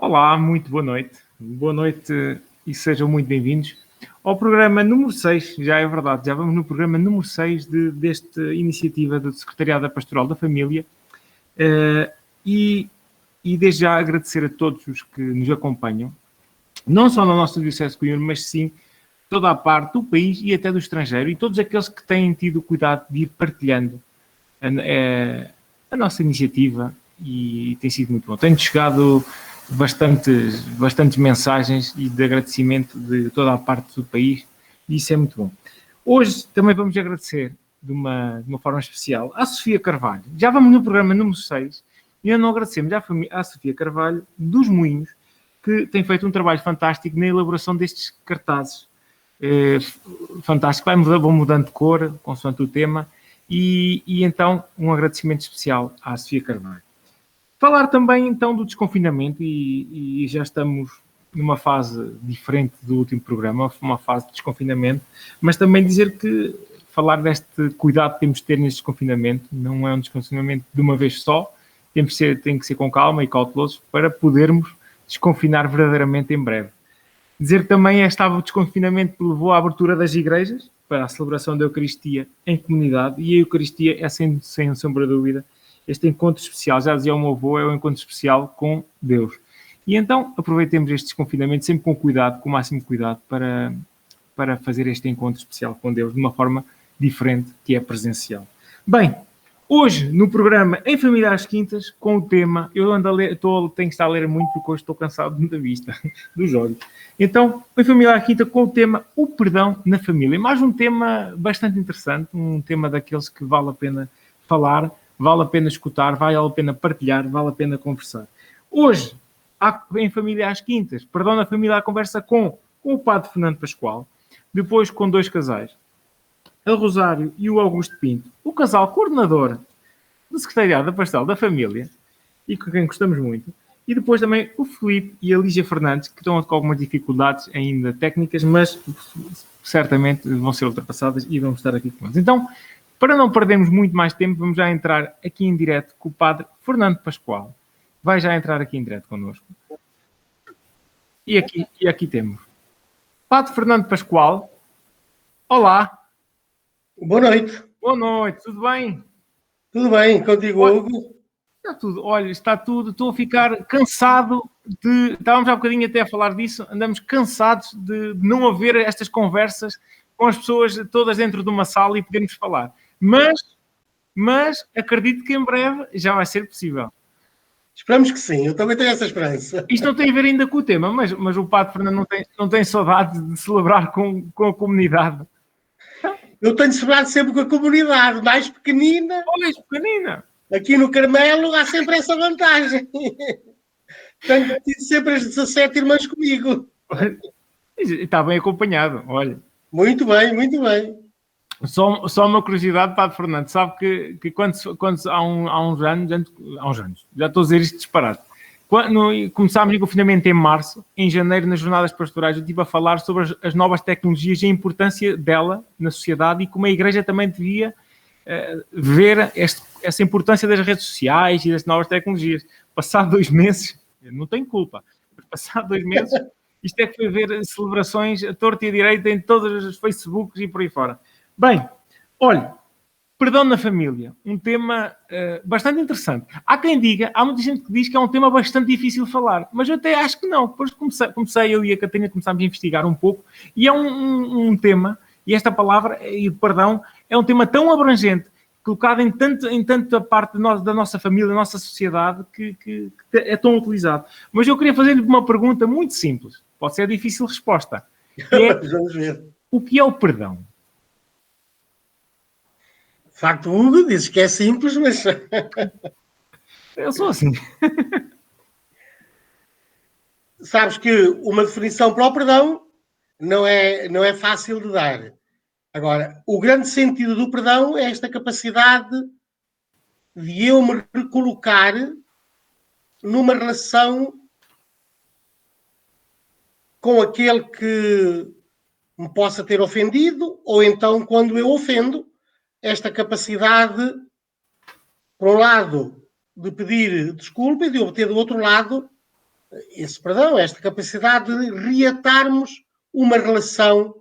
Olá, muito boa noite. Boa noite e sejam muito bem-vindos ao programa número 6. Já é verdade, já vamos no programa número 6 desta iniciativa do Secretariado da Pastoral da Família. E desde já agradecer a todos os que nos acompanham, não só no nosso Diocese de Coimbra, mas sim toda a parte do país e até do estrangeiro, e todos aqueles que têm tido o cuidado de ir partilhando a nossa iniciativa, e tem sido muito bom. Tenho chegado bastantes mensagens e de agradecimento de toda a parte do país, e isso é muito bom. Hoje também vamos agradecer de uma forma especial à Sofia Carvalho. Já vamos no programa número 6 e ainda não agradecemos à Sofia Carvalho dos Moinhos, que tem feito um trabalho fantástico na elaboração destes cartazes. Fantástico, vão mudando de cor, consoante o tema, e então um agradecimento especial à Sofia Carvalho. Falar também então do desconfinamento, e já estamos numa fase diferente do último programa, uma fase de desconfinamento, mas também dizer que falar deste cuidado que temos de ter neste desconfinamento, não é um desconfinamento de uma vez só, tem que ser com calma e cautelosos para podermos desconfinar verdadeiramente em breve. Dizer que também o desconfinamento levou à abertura das igrejas para a celebração da Eucaristia em comunidade, e a Eucaristia é, sem sombra de dúvida, este encontro especial, já dizia o meu avô, é um encontro especial com Deus. E então aproveitemos este desconfinamento sempre com cuidado, com o máximo cuidado, para fazer este encontro especial com Deus de uma forma diferente, que é presencial. Bem, hoje no programa Em Família às Quintas, com o tema, tenho que estar a ler muito porque hoje estou cansado da vista, dos olhos. Então, Em Família às Quintas, com o tema O Perdão na Família. Mais um tema bastante interessante, um tema daqueles que vale a pena falar, vale a pena escutar, vale a pena partilhar, vale a pena conversar. Hoje, em Família às Quintas, Perdão na Família, a conversa com o Padre Fernando Pascoal, depois com dois casais, a Rosário e o Augusto Pinto, o casal coordenador do Secretariado da Pastoral da Família, e com quem gostamos muito, e depois também o Filipe e a Lígia Fernandes, que estão com algumas dificuldades ainda técnicas, mas certamente vão ser ultrapassadas e vão estar aqui com nós. Então, para não perdermos muito mais tempo, vamos já entrar aqui em direto com o Padre Fernando Pascoal. Vai já entrar aqui em direto connosco. E aqui temos Padre Fernando Pascoal. Olá. Boa noite. Boa noite, tudo bem? Tudo bem, contigo, Hugo? Está tudo, olha, está tudo. Estou a ficar cansado de... Estávamos há um bocadinho até a falar disso, andamos cansados de não haver estas conversas com as pessoas todas dentro de uma sala e podermos falar. Mas acredito que em breve já vai ser possível. Esperamos que sim, eu também tenho essa esperança. Isto não tem a ver ainda com o tema, mas o Padre Fernando não tem saudade de celebrar com a comunidade. Eu tenho celebrado sempre com a comunidade, mais pequenina. Mais pequenina. Aqui no Carmelo há sempre essa vantagem. Tenho tido sempre as 17 irmãs comigo. Está bem acompanhado, olha. Muito bem, muito bem. Só uma curiosidade, Padre Fernando, sabe que quando há uns anos, já estou a dizer isto disparado, quando começámos o confinamento em março, em janeiro, nas jornadas pastorais, eu estive a falar sobre as novas tecnologias e a importância dela na sociedade, e como a Igreja também devia ver essa importância das redes sociais e das novas tecnologias. Passado 2 meses, eu não tenho culpa, mas passado 2 meses, isto é que foi ver celebrações a torta e a direita em todos os Facebooks e por aí fora. Bem, olha, perdão na família, um tema bastante interessante. Há quem diga, há muita gente que diz que é um tema bastante difícil de falar, mas eu até acho que não. Depois comecei eu e a Catarina começámos a investigar um pouco, e é um tema, e esta palavra, e o perdão, é um tema tão abrangente, colocado em tanta parte da nossa família, da nossa sociedade, que é tão utilizado. Mas eu queria fazer-lhe uma pergunta muito simples, pode ser a difícil resposta. Vamos ver. O que é o perdão? De facto, Hugo dizes que é simples, mas... Eu sou assim. Sabes que uma definição para o perdão não é fácil de dar. Agora, o grande sentido do perdão é esta capacidade de eu me recolocar numa relação com aquele que me possa ter ofendido, ou então, quando eu ofendo, esta capacidade, por um lado, de pedir desculpa, e de obter do outro lado esse perdão, esta capacidade de reatarmos uma relação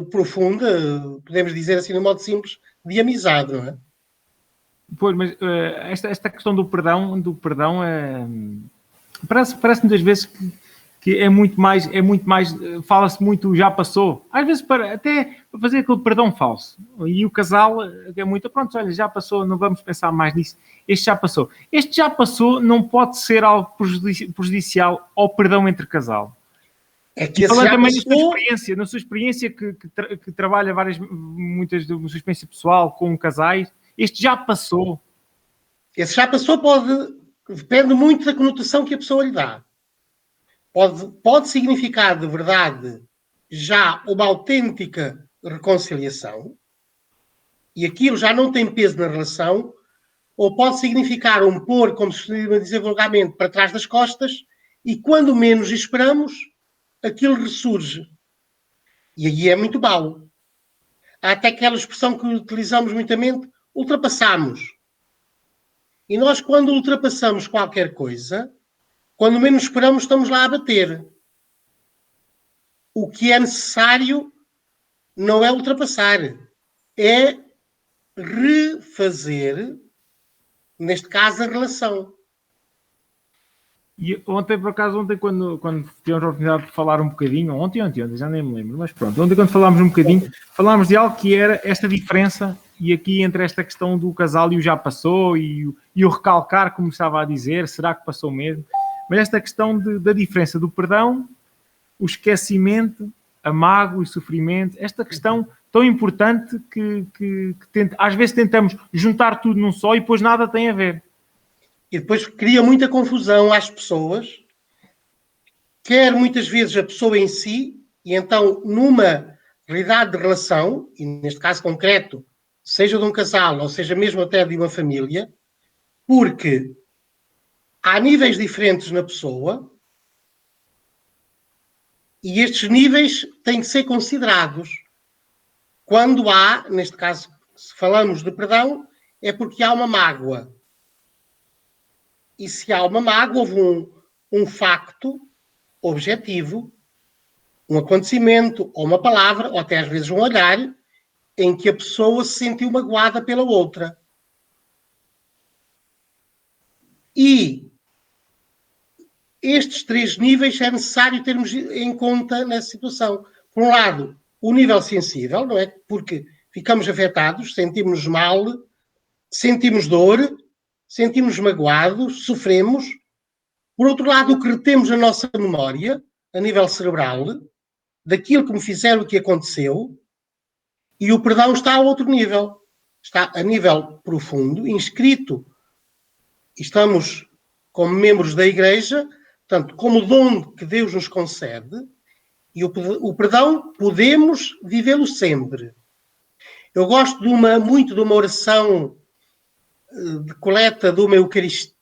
profunda, podemos dizer assim, no modo simples, de amizade, não é? Pois, mas esta questão do perdão parece muitas vezes que é muito mais, fala-se muito, já passou. Às vezes até para fazer aquele perdão falso. E o casal é muito, pronto, olha, já passou, não vamos pensar mais nisso. Este já passou. Este já passou não pode ser algo prejudicial ao perdão entre casal. É que falando também na sua experiência que trabalha muitas da sua experiência pessoal com casais, este já passou. Esse já passou depende muito da conotação que a pessoa lhe dá. Pode significar, de verdade, já uma autêntica reconciliação, e aquilo já não tem peso na relação, ou pode significar um pôr, como se costuma dizer vulgarmente, para trás das costas, e quando menos esperamos, aquilo ressurge. E aí é muito mau. Há até aquela expressão que utilizamos muitamente, ultrapassamos. E nós, quando ultrapassamos qualquer coisa, quando menos esperamos, estamos lá a bater. O que é necessário não é ultrapassar, é refazer, neste caso, a relação. E ontem, por acaso, quando tivemos a oportunidade de falar um bocadinho, ontem, já nem me lembro, mas pronto, ontem quando falámos um bocadinho, falámos de algo que era esta diferença, e aqui entre esta questão do casal e o já passou, e o recalcar, como estava a dizer, será que passou mesmo? Mas esta questão da diferença do perdão, o esquecimento, a mágoa e o sofrimento, esta questão tão importante que às vezes tentamos juntar tudo num só e depois nada tem a ver. E depois cria muita confusão às pessoas, quer muitas vezes a pessoa em si, e então numa realidade de relação, e neste caso concreto, seja de um casal ou seja mesmo até de uma família, porque há níveis diferentes na pessoa e estes níveis têm que ser considerados. Quando há, neste caso, se falamos de perdão, é porque há uma mágoa. E se há uma mágoa, houve um facto objetivo, um acontecimento, ou uma palavra, ou até às vezes um olhar, em que a pessoa se sentiu magoada pela outra. E estes três níveis é necessário termos em conta nessa situação. Por um lado, o nível sensível, não é? Porque ficamos afetados, sentimos mal, sentimos dor, sentimos magoados, sofremos. Por outro lado, o que retemos na nossa memória, a nível cerebral, daquilo que me fizeram, o que aconteceu, e o perdão está a outro nível. Está a nível profundo, inscrito. Estamos como membros da Igreja, portanto, como dom que Deus nos concede, e o perdão podemos vivê-lo sempre. Eu gosto muito de uma oração de coleta de uma Eucaristia,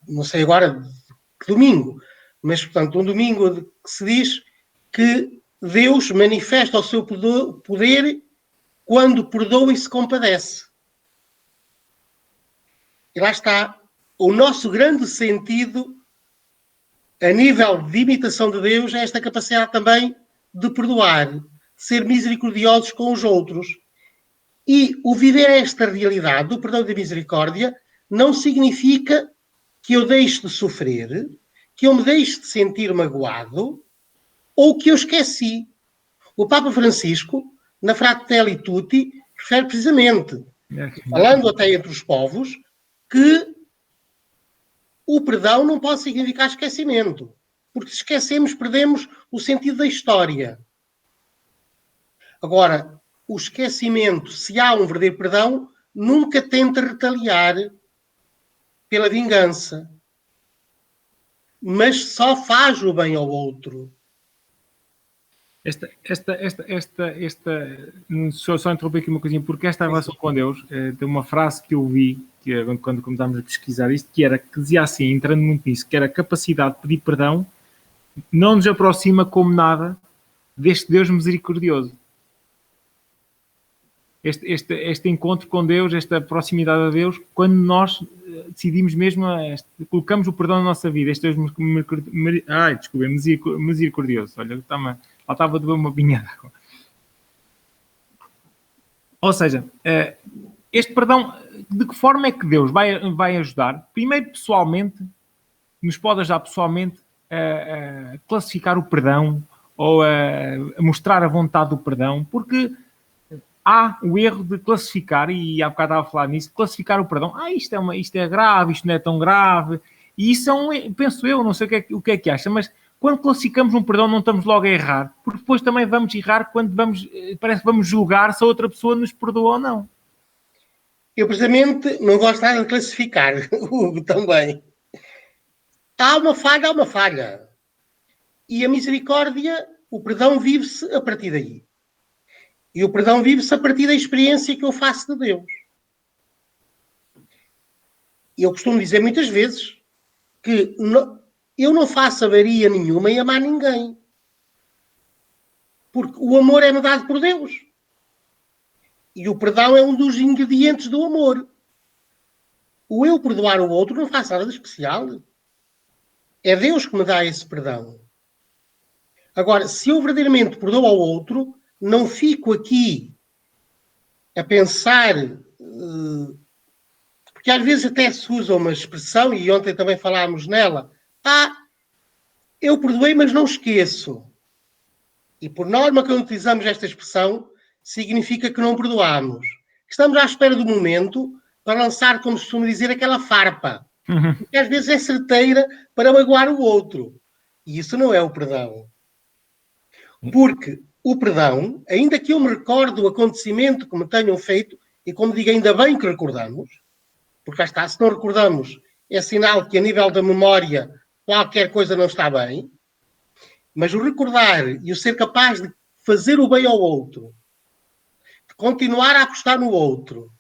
não sei agora que domingo, mas, portanto, um domingo que se diz que Deus manifesta o seu poder quando perdoa e se compadece. E lá está. O nosso grande sentido, a nível de imitação de Deus, é esta capacidade também de perdoar, de ser misericordiosos com os outros. E o viver esta realidade do perdão e da misericórdia não significa que eu deixe de sofrer, que eu me deixe de sentir magoado ou que eu esqueci. O Papa Francisco, na Fratelli Tutti, refere precisamente, falando até entre os povos, que o perdão não pode significar esquecimento. Porque se esquecemos, perdemos o sentido da história. Agora, o esquecimento, se há um verdadeiro perdão, nunca tenta retaliar pela vingança. Mas só faz o bem ao outro. Só interromper aqui uma coisinha, porque esta relação com Deus, tem uma frase que eu vi, que quando começámos a pesquisar isto, que dizia assim, entrando muito nisso, que era a capacidade de pedir perdão não nos aproxima como nada deste Deus misericordioso. Este encontro com Deus, esta proximidade a Deus, quando nós decidimos mesmo, colocamos o perdão na nossa vida. Este Deus misericordioso. Olha, lá estava a doer uma pinha de água. Ou seja, este perdão, de que forma é que Deus vai ajudar? Primeiro, pessoalmente, nos pode ajudar pessoalmente a classificar o perdão ou a mostrar a vontade do perdão, porque há o erro de classificar, e há bocado estava a falar nisso, classificar o perdão. Isto é grave, isto não é tão grave. E isso penso eu, não sei o que é que acha, mas quando classificamos um perdão não estamos logo a errar, porque depois também vamos errar quando parece que vamos julgar se a outra pessoa nos perdoa ou não. Eu, precisamente, não gosto nada de classificar, Hugo, também. Há uma falha. E a misericórdia, o perdão vive-se a partir daí. E o perdão vive-se a partir da experiência que eu faço de Deus. E eu costumo dizer muitas vezes que eu não faço avaria nenhuma em amar ninguém. Porque o amor é-me dado por Deus. E o perdão é um dos ingredientes do amor. O eu perdoar o outro não faz nada de especial. É Deus que me dá esse perdão. Agora, se eu verdadeiramente perdoo ao outro, não fico aqui a pensar, porque às vezes até se usa uma expressão, e ontem também falámos nela, eu perdoei, mas não esqueço. E por norma, quando utilizamos esta expressão, significa que não perdoamos. Estamos à espera do momento para lançar, como se costuma dizer, aquela farpa. Que às vezes é certeira para magoar o outro. E isso não é o perdão. Porque o perdão, ainda que eu me recorde do acontecimento que me tenham feito, e como digo, ainda bem que recordamos, porque cá está, se não recordamos, é sinal que a nível da memória qualquer coisa não está bem, mas o recordar e o ser capaz de fazer o bem ao outro, de continuar a apostar no outro,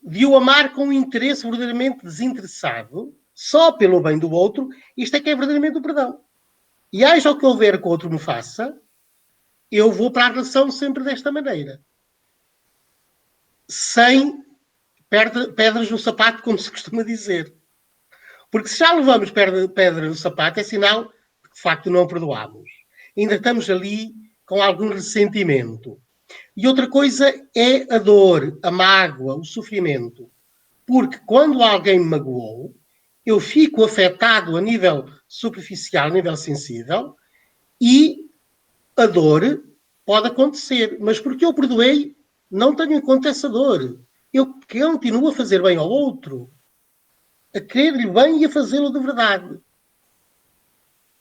de o amar com um interesse verdadeiramente desinteressado, só pelo bem do outro, isto é que é verdadeiramente o perdão. E haja o que houver que o outro me faça, eu vou para a relação sempre desta maneira. Sem pedras no sapato, como se costuma dizer. Porque se já levamos pedra no sapato, é sinal que, de facto, não perdoamos. Ainda estamos ali com algum ressentimento. E outra coisa é a dor, a mágoa, o sofrimento. Porque quando alguém me magoou, eu fico afetado a nível superficial, a nível sensível, e a dor pode acontecer. Mas porque eu perdoei, não tenho em conta essa dor. Eu continuo a fazer bem ao outro, a querer-lhe bem e a fazê-lo de verdade.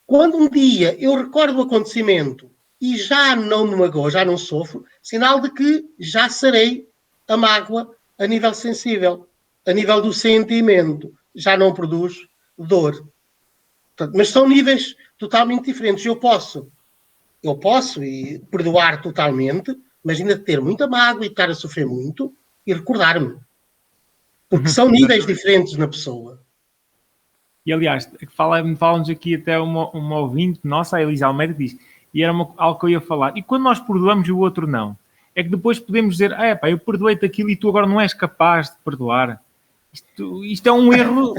Quando um dia eu recordo o acontecimento e já não me magoo, já não sofro, sinal de que já sarei a mágoa a nível sensível, a nível do sentimento. Já não produz dor. Portanto, mas são níveis totalmente diferentes. Eu posso perdoar totalmente, mas ainda ter muita mágoa e estar a sofrer muito e recordar-me. Porque são níveis diferentes na pessoa. E, aliás, falam-nos aqui até uma ouvinte nossa, a Elisa Almeida, que diz, e era algo que eu ia falar, e quando nós perdoamos e o outro não, é que depois podemos dizer, eu perdoei-te aquilo e tu agora não és capaz de perdoar. Isto é um erro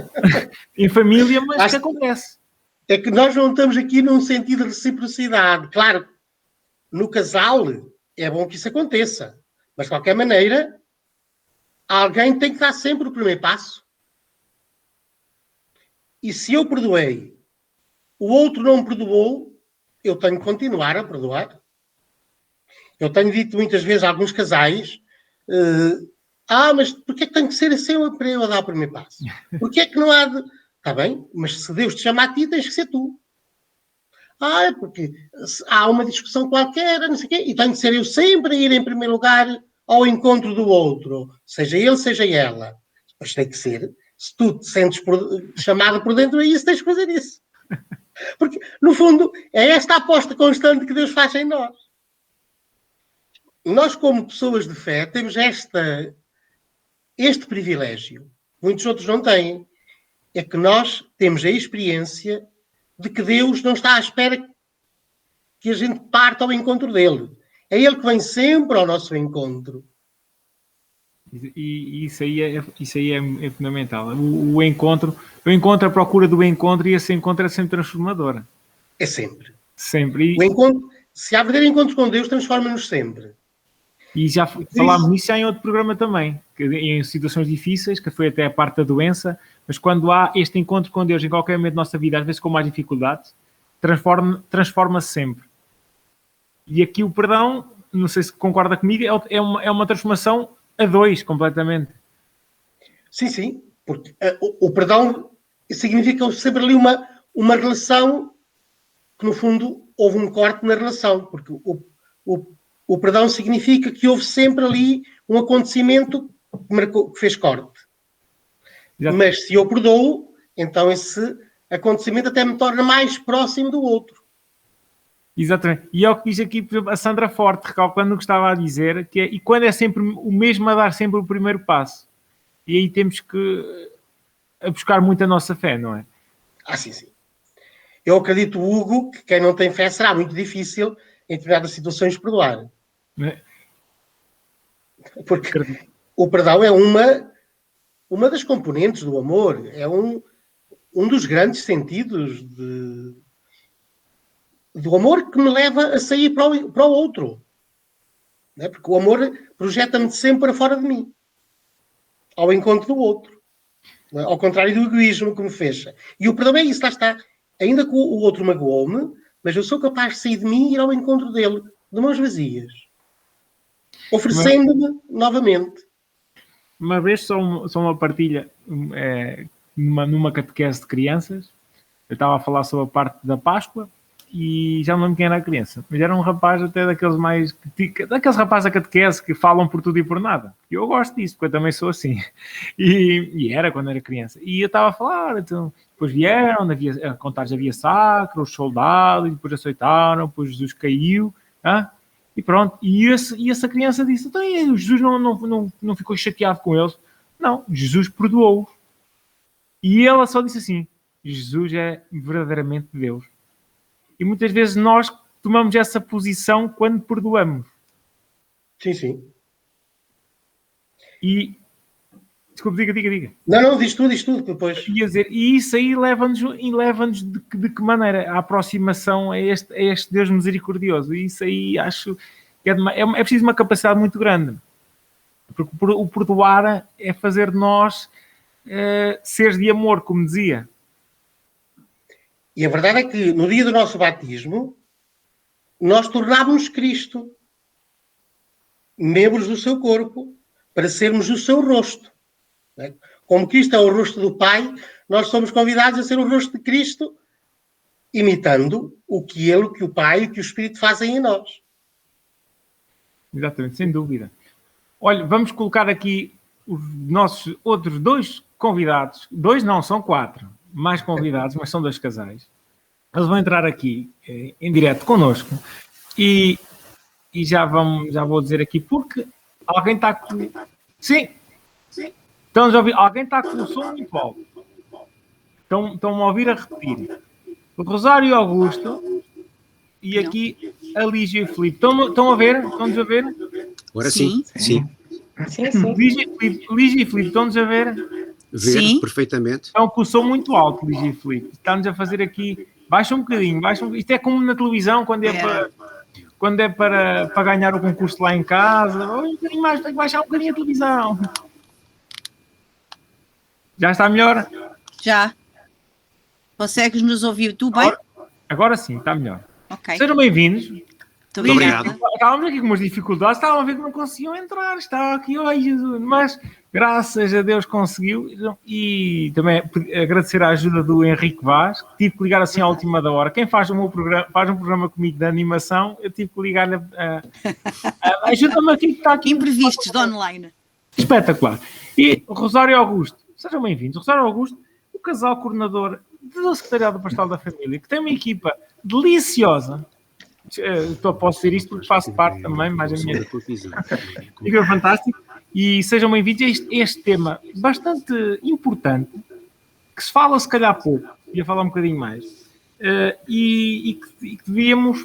em família, mas que acontece. É que nós não estamos aqui num sentido de reciprocidade. Claro, no casal é bom que isso aconteça, mas de qualquer maneira, alguém tem que dar sempre o primeiro passo. E se eu perdoei, o outro não me perdoou, eu tenho que continuar a perdoar. Eu tenho dito muitas vezes a alguns casais, mas porquê é que tem que ser assim para eu dar o primeiro passo? Porquê é que não há de... Está bem, mas se Deus te chama a ti, tens que ser tu. É porque há uma discussão qualquer, não sei o quê, e tenho que ser eu sempre a ir em primeiro lugar ao encontro do outro, seja ele, seja ela. Mas tem que ser. Se tu te sentes chamado por dentro, é isso, tens que fazer isso. Porque, no fundo, é esta aposta constante que Deus faz em nós. Nós, como pessoas de fé, temos este privilégio. Muitos outros não têm. É que nós temos a experiência de que Deus não está à espera que a gente parta ao encontro dele. É ele que vem sempre ao nosso encontro. E isso aí é fundamental. O encontro, a procura do encontro, e esse encontro é sempre transformador. É sempre. Sempre. O encontro, se há verdadeiro encontro com Deus, transforma-nos sempre. E já falámos nisso já em outro programa também, em situações difíceis, que foi até a parte da doença, mas quando há este encontro com Deus em qualquer momento da nossa vida, às vezes com mais dificuldades, transforma-se sempre. E aqui o perdão, não sei se concorda comigo, é uma transformação a dois, completamente. Sim, porque o perdão significa sempre ali uma relação que, no fundo, houve um corte na relação, porque o perdão significa que houve sempre ali um acontecimento que fez corte. Exato. Mas se eu perdoo, então esse acontecimento até me torna mais próximo do outro. Exatamente. E é o que diz aqui, por exemplo, a Sandra Forte, recalcando o que estava a dizer, que e quando é sempre o mesmo a dar sempre o primeiro passo. E aí temos que buscar muito a nossa fé, não é? Sim. Eu acredito, Hugo, que quem não tem fé será muito difícil em determinadas situações perdoar. Porque o perdão é uma das componentes do amor. É um dos grandes sentidos do amor que me leva a sair para o outro. Não é? Porque o amor projeta-me sempre para fora de mim. Ao encontro do outro. Não é? Ao contrário do egoísmo que me fecha. E o perdão é isso, lá está. Ainda que o outro magoou-me, mas eu sou capaz de sair de mim e ir ao encontro dele, de mãos vazias. Oferecendo-me novamente. Uma vez, só uma partilha, numa catequese de crianças, eu estava a falar sobre a parte da Páscoa e já não lembro quem era a criança, mas era um rapaz até daqueles rapazes da catequese que falam por tudo e por nada. E eu gosto disso, porque eu também sou assim. E era quando era criança. E eu estava a falar, então, depois vieram, a contar já havia sacra, os soldados, e depois aceitaram, depois Jesus caiu, e pronto. E essa criança disse, então, Jesus não ficou chateado com eles. Não, Jesus perdoou-os. E ela só disse assim, Jesus é verdadeiramente Deus. E muitas vezes nós tomamos essa posição quando perdoamos. Sim. E... Desculpe, diga. Não, diz tudo depois. E isso aí leva-nos de que maneira? A aproximação a este Deus misericordioso. E isso aí acho que é preciso uma capacidade muito grande. Porque o perdoar é fazer de nós seres de amor, como dizia. E a verdade é que no dia do nosso batismo nós tornámos-nos Cristo, membros do seu corpo, para sermos o seu rosto. Como Cristo é o rosto do Pai, nós somos convidados a ser o rosto de Cristo, imitando o que Ele, o que o Pai e o que o Espírito fazem em nós. Exatamente, sem dúvida. Olha, vamos colocar aqui os nossos outros 2 convidados. 2 não, são 4. Mais convidados, mas são 2 casais. Eles vão entrar aqui em direto connosco e já vou dizer aqui, porque alguém está com... Sim. Estão a ouvir? Alguém está com o som muito alto. Estão a ouvir a repetir. O Rosário Augusto e aqui a Lígia e o Filipe. Estão a ver? Estão-nos a ver? Agora sim. Lígia e Filipe, estão-nos a ver? Sim. Perfeitamente. Estão com o som muito alto, Lígia e Filipe. Está-nos a fazer aqui... Baixa um bocadinho. Isto é como na televisão, quando é para ganhar o concurso lá em casa. Um bocadinho mais, tem que baixar um bocadinho a televisão. Já está melhor? Já. Consegues nos ouvir tu bem? Agora sim, está melhor. Ok. Sejam bem-vindos. Muito obrigada. Estávamos aqui com umas dificuldades, estavam a ver que não conseguiam entrar. Estava aqui, Jesus. Mas, graças a Deus, conseguiu. E também agradecer a ajuda do Henrique Vaz, que tive que ligar assim à última da hora. Quem faz um programa comigo de animação, eu tive que ligar-lhe ajuda-me aqui que está aqui. Imprevistos de online. Espetacular. E Rosário Augusto, sejam bem-vindos. Rosário Augusto, o casal coordenador do Secretariado Pastoral da Família, que tem uma equipa deliciosa. Posso dizer isto porque faço parte também, mais a minha equipa fantástico. E sejam bem-vindos a este tema bastante importante, que se fala se calhar pouco, ia falar um bocadinho mais, e que devíamos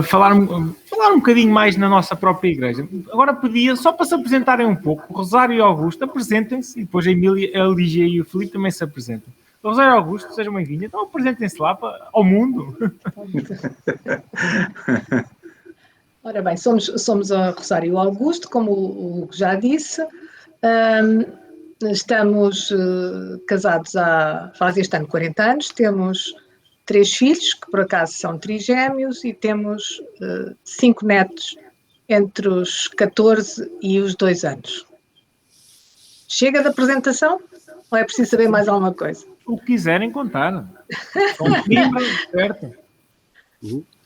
falar um bocadinho mais na nossa própria igreja. Agora pedia, só para se apresentarem um pouco, o Rosário e o Augusto, apresentem-se, e depois a Emília, a Lígia e o Filipe também se apresentam. Rosário e Augusto, sejam bem-vindos, então apresentem-se lá ao mundo. Ora bem, somos a Rosário e o Augusto, como o Hugo já disse. Estamos casados faz este ano 40 anos, temos 3 filhos, que por acaso são trigêmeos, e temos 5 netos entre os 14 e os 2 anos. Chega da apresentação? Ou é preciso saber mais alguma coisa? O que quiserem contar. Certo.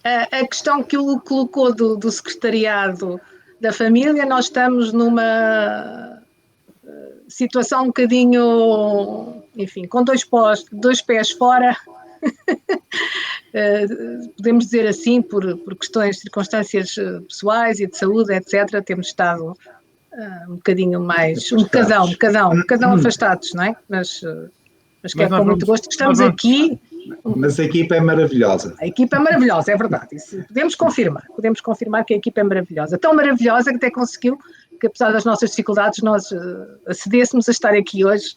A questão que o colocou do secretariado da família, nós estamos numa situação um bocadinho, enfim, com dois pés fora, podemos dizer assim, por questões, circunstâncias pessoais e de saúde, etc., temos estado um bocadinho mais, um bocadão afastados, não é? Mas que é com muito gosto que estamos aqui. Mas a equipa é maravilhosa. A equipa é maravilhosa, é verdade. Isso podemos confirmar que a equipa é maravilhosa. Tão maravilhosa que até conseguiu que, apesar das nossas dificuldades, nós acedêssemos a estar aqui hoje.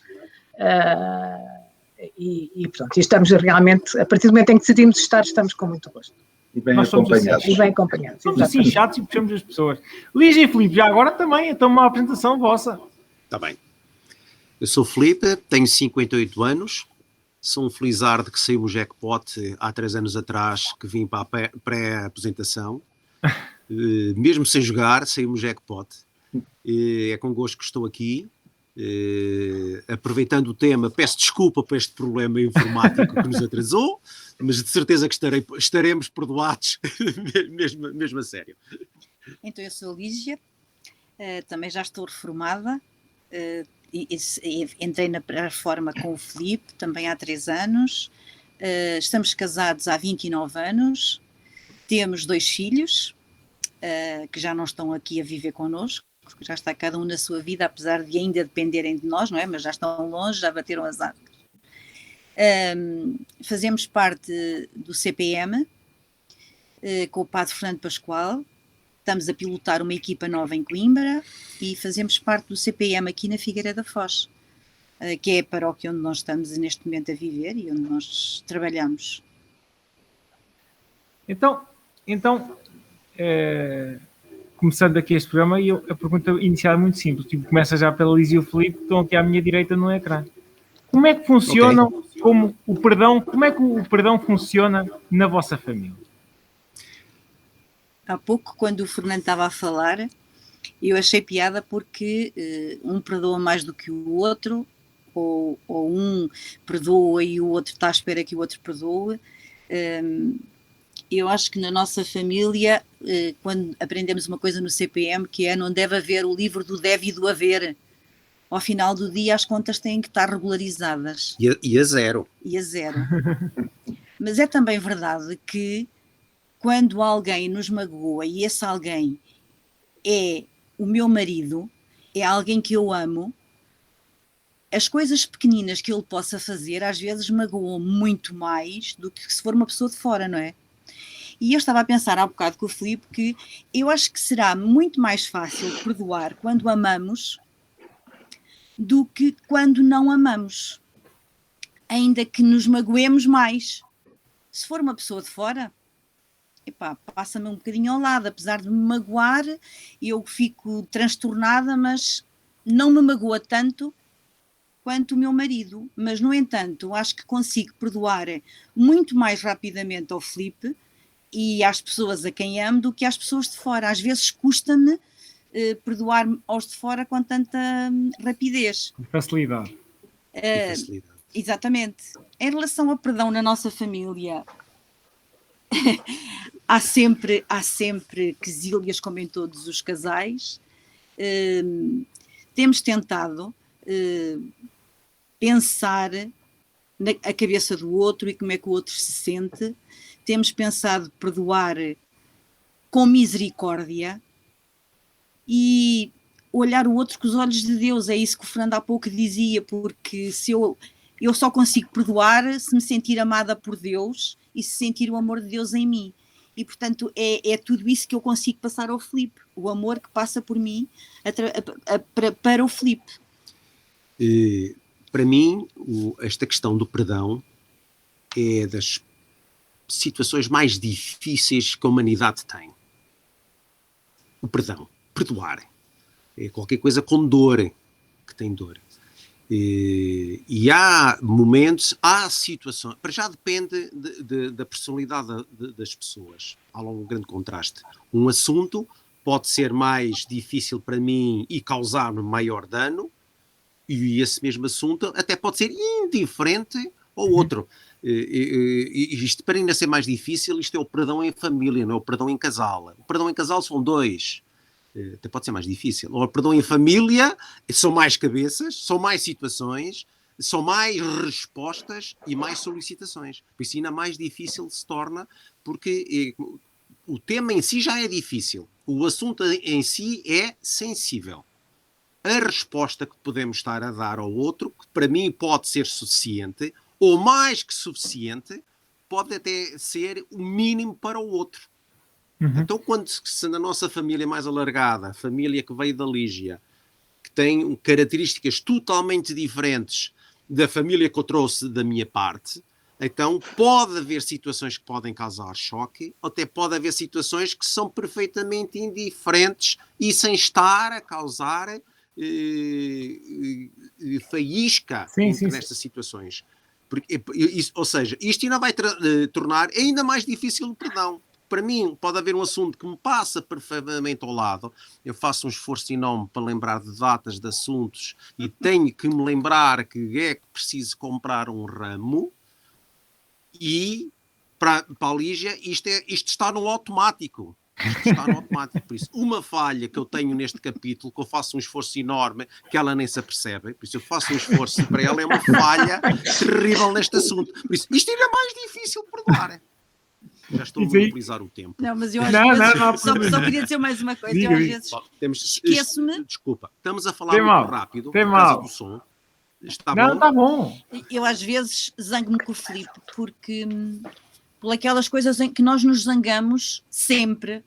Pronto, e estamos realmente, a partir do momento em que decidimos estar, estamos com muito gosto. E bem acompanhados. E bem acompanhados. Somos assim chatos e puxamos as pessoas. Lígia e Filipe, já agora também, então uma apresentação vossa. Está bem. Eu sou Filipe, tenho 58 anos, sou um felizardo que saiu o jackpot há 3 anos atrás, que vim para a pré-apresentação. Mesmo sem jogar, saiu o jackpot. É com gosto que estou aqui. Aproveitando o tema, peço desculpa por este problema informático que nos atrasou, mas de certeza que estaremos perdoados, mesmo a sério. Então, eu sou a Lígia, também já estou reformada, entrei na reforma com o Filipe também há 3 anos, estamos casados há 29 anos, temos 2 filhos que já não estão aqui a viver connosco, porque já está cada um na sua vida, apesar de ainda dependerem de nós, não é? Mas já estão longe, já bateram as asas. Fazemos parte do CPM, com o Padre Fernando Pascoal, estamos a pilotar uma equipa nova em Coimbra e fazemos parte do CPM aqui na Figueira da Foz, que é a paróquia onde nós estamos neste momento a viver e onde nós trabalhamos. Então começando aqui este programa, e a pergunta inicial é muito simples. Começa já pela Lígia e o Filipe, que estão aqui à minha direita no ecrã. Como é que funciona como o perdão funciona na vossa família? Há pouco, quando o Fernando estava a falar, eu achei piada porque um perdoa mais do que o outro, ou um perdoa e o outro está à espera que o outro perdoe. Eu acho que na nossa família, quando aprendemos uma coisa no CPM, que é não deve haver o livro do deve e do haver. Ao final do dia as contas têm que estar regularizadas. E a zero. E a zero. Mas é também verdade que quando alguém nos magoa e esse alguém é o meu marido, é alguém que eu amo, as coisas pequeninas que ele possa fazer às vezes magoam muito mais do que se for uma pessoa de fora, não é? E eu estava a pensar há bocado com o Filipe que eu acho que será muito mais fácil perdoar quando amamos do que quando não amamos, ainda que nos magoemos mais. Se for uma pessoa de fora, passa-me um bocadinho ao lado, apesar de me magoar, eu fico transtornada, mas não me magoa tanto quanto o meu marido. Mas, no entanto, acho que consigo perdoar muito mais rapidamente ao Filipe e às pessoas a quem amo do que às pessoas de fora. Às vezes custa-me perdoar aos de fora com tanta rapidez. Facilidade. Exatamente. Em relação ao perdão na nossa família, há sempre quesílias, como em todos os casais. Temos tentado pensar na cabeça do outro e como é que o outro se sente. Temos pensado perdoar com misericórdia e olhar o outro com os olhos de Deus. É isso que o Fernando há pouco dizia, porque se eu só consigo perdoar se me sentir amada por Deus e se sentir o amor de Deus em mim. E, portanto, é tudo isso que eu consigo passar ao Filipe. O amor que passa por mim para o Filipe. Para mim, esta questão do perdão é das situações mais difíceis que a humanidade tem. O perdão, perdoar. É qualquer coisa com dor, que tem dor. E há momentos, há situações, para já depende da personalidade das pessoas. Há um grande contraste. Um assunto pode ser mais difícil para mim e causar-me maior dano, e esse mesmo assunto até pode ser indiferente ao outro. E isto, para ainda ser mais difícil, isto é o perdão em família, não é o perdão em casal. O perdão em casal são 2. Até pode ser mais difícil. O perdão em família são mais cabeças, são mais situações, são mais respostas e mais solicitações. Por isso ainda mais difícil se torna, porque o tema em si já é difícil. O assunto em si é sensível. A resposta que podemos estar a dar ao outro, que para mim pode ser suficiente, ou mais que suficiente, pode até ser o mínimo para o outro. Então, se na nossa família mais alargada, a família que veio da Lígia, que tem características totalmente diferentes da família que eu trouxe da minha parte, então pode haver situações que podem causar choque, ou até pode haver situações que são perfeitamente indiferentes e sem estar a causar faísca nestas situações. Porque, ou seja, isto ainda vai tornar ainda mais difícil o perdão. Para mim, pode haver um assunto que me passa perfeitamente ao lado. Eu faço um esforço enorme para lembrar de datas, de assuntos, e tenho que me lembrar que é que preciso comprar um ramo. E, para a Lígia, isto está no automático. Está no automático. Por isso, uma falha que eu tenho neste capítulo, que eu faço um esforço enorme, que ela nem se apercebe, por isso eu faço um esforço e para ela é uma falha terrível neste assunto. Por isso, isto ainda é mais difícil de perdoar. Já estou a monopolizar o tempo. Não, mas eu às vezes só queria dizer mais uma coisa. Eu às vezes esqueço-me. Desculpa, estamos a falar muito rápido por causa do som. Está bom? Está bom. Eu às vezes zango-me com o Filipe, porque por aquelas coisas em que nós nos zangamos sempre,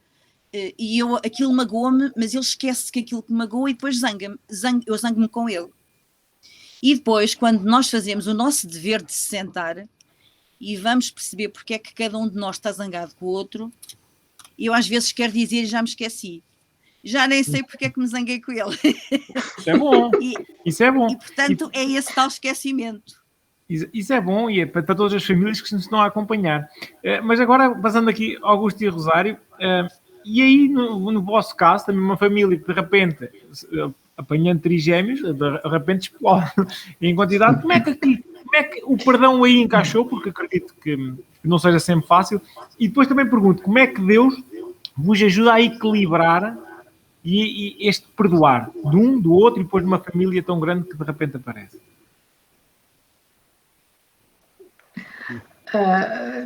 e aquilo magoa-me, mas ele esquece que aquilo que magoa e depois eu zango-me com ele. E depois, quando nós fazemos o nosso dever de se sentar e vamos perceber porque é que cada um de nós está zangado com o outro, eu às vezes quero dizer e já me esqueci. Já nem sei porque é que me zanguei com ele. Isso é bom. Isso é bom. E, portanto, é esse tal esquecimento. Isso é bom e é para todas as famílias que nos estão a acompanhar. Mas agora, passando aqui, Augusto e Rosário, e aí no vosso caso, também uma família que de repente, apanhando trigêmeos, de repente explode em quantidade, como é que o perdão aí encaixou? Porque acredito que não seja sempre fácil. E depois também pergunto, como é que Deus vos ajuda a equilibrar e este perdoar de um, do outro e depois de uma família tão grande que de repente aparece?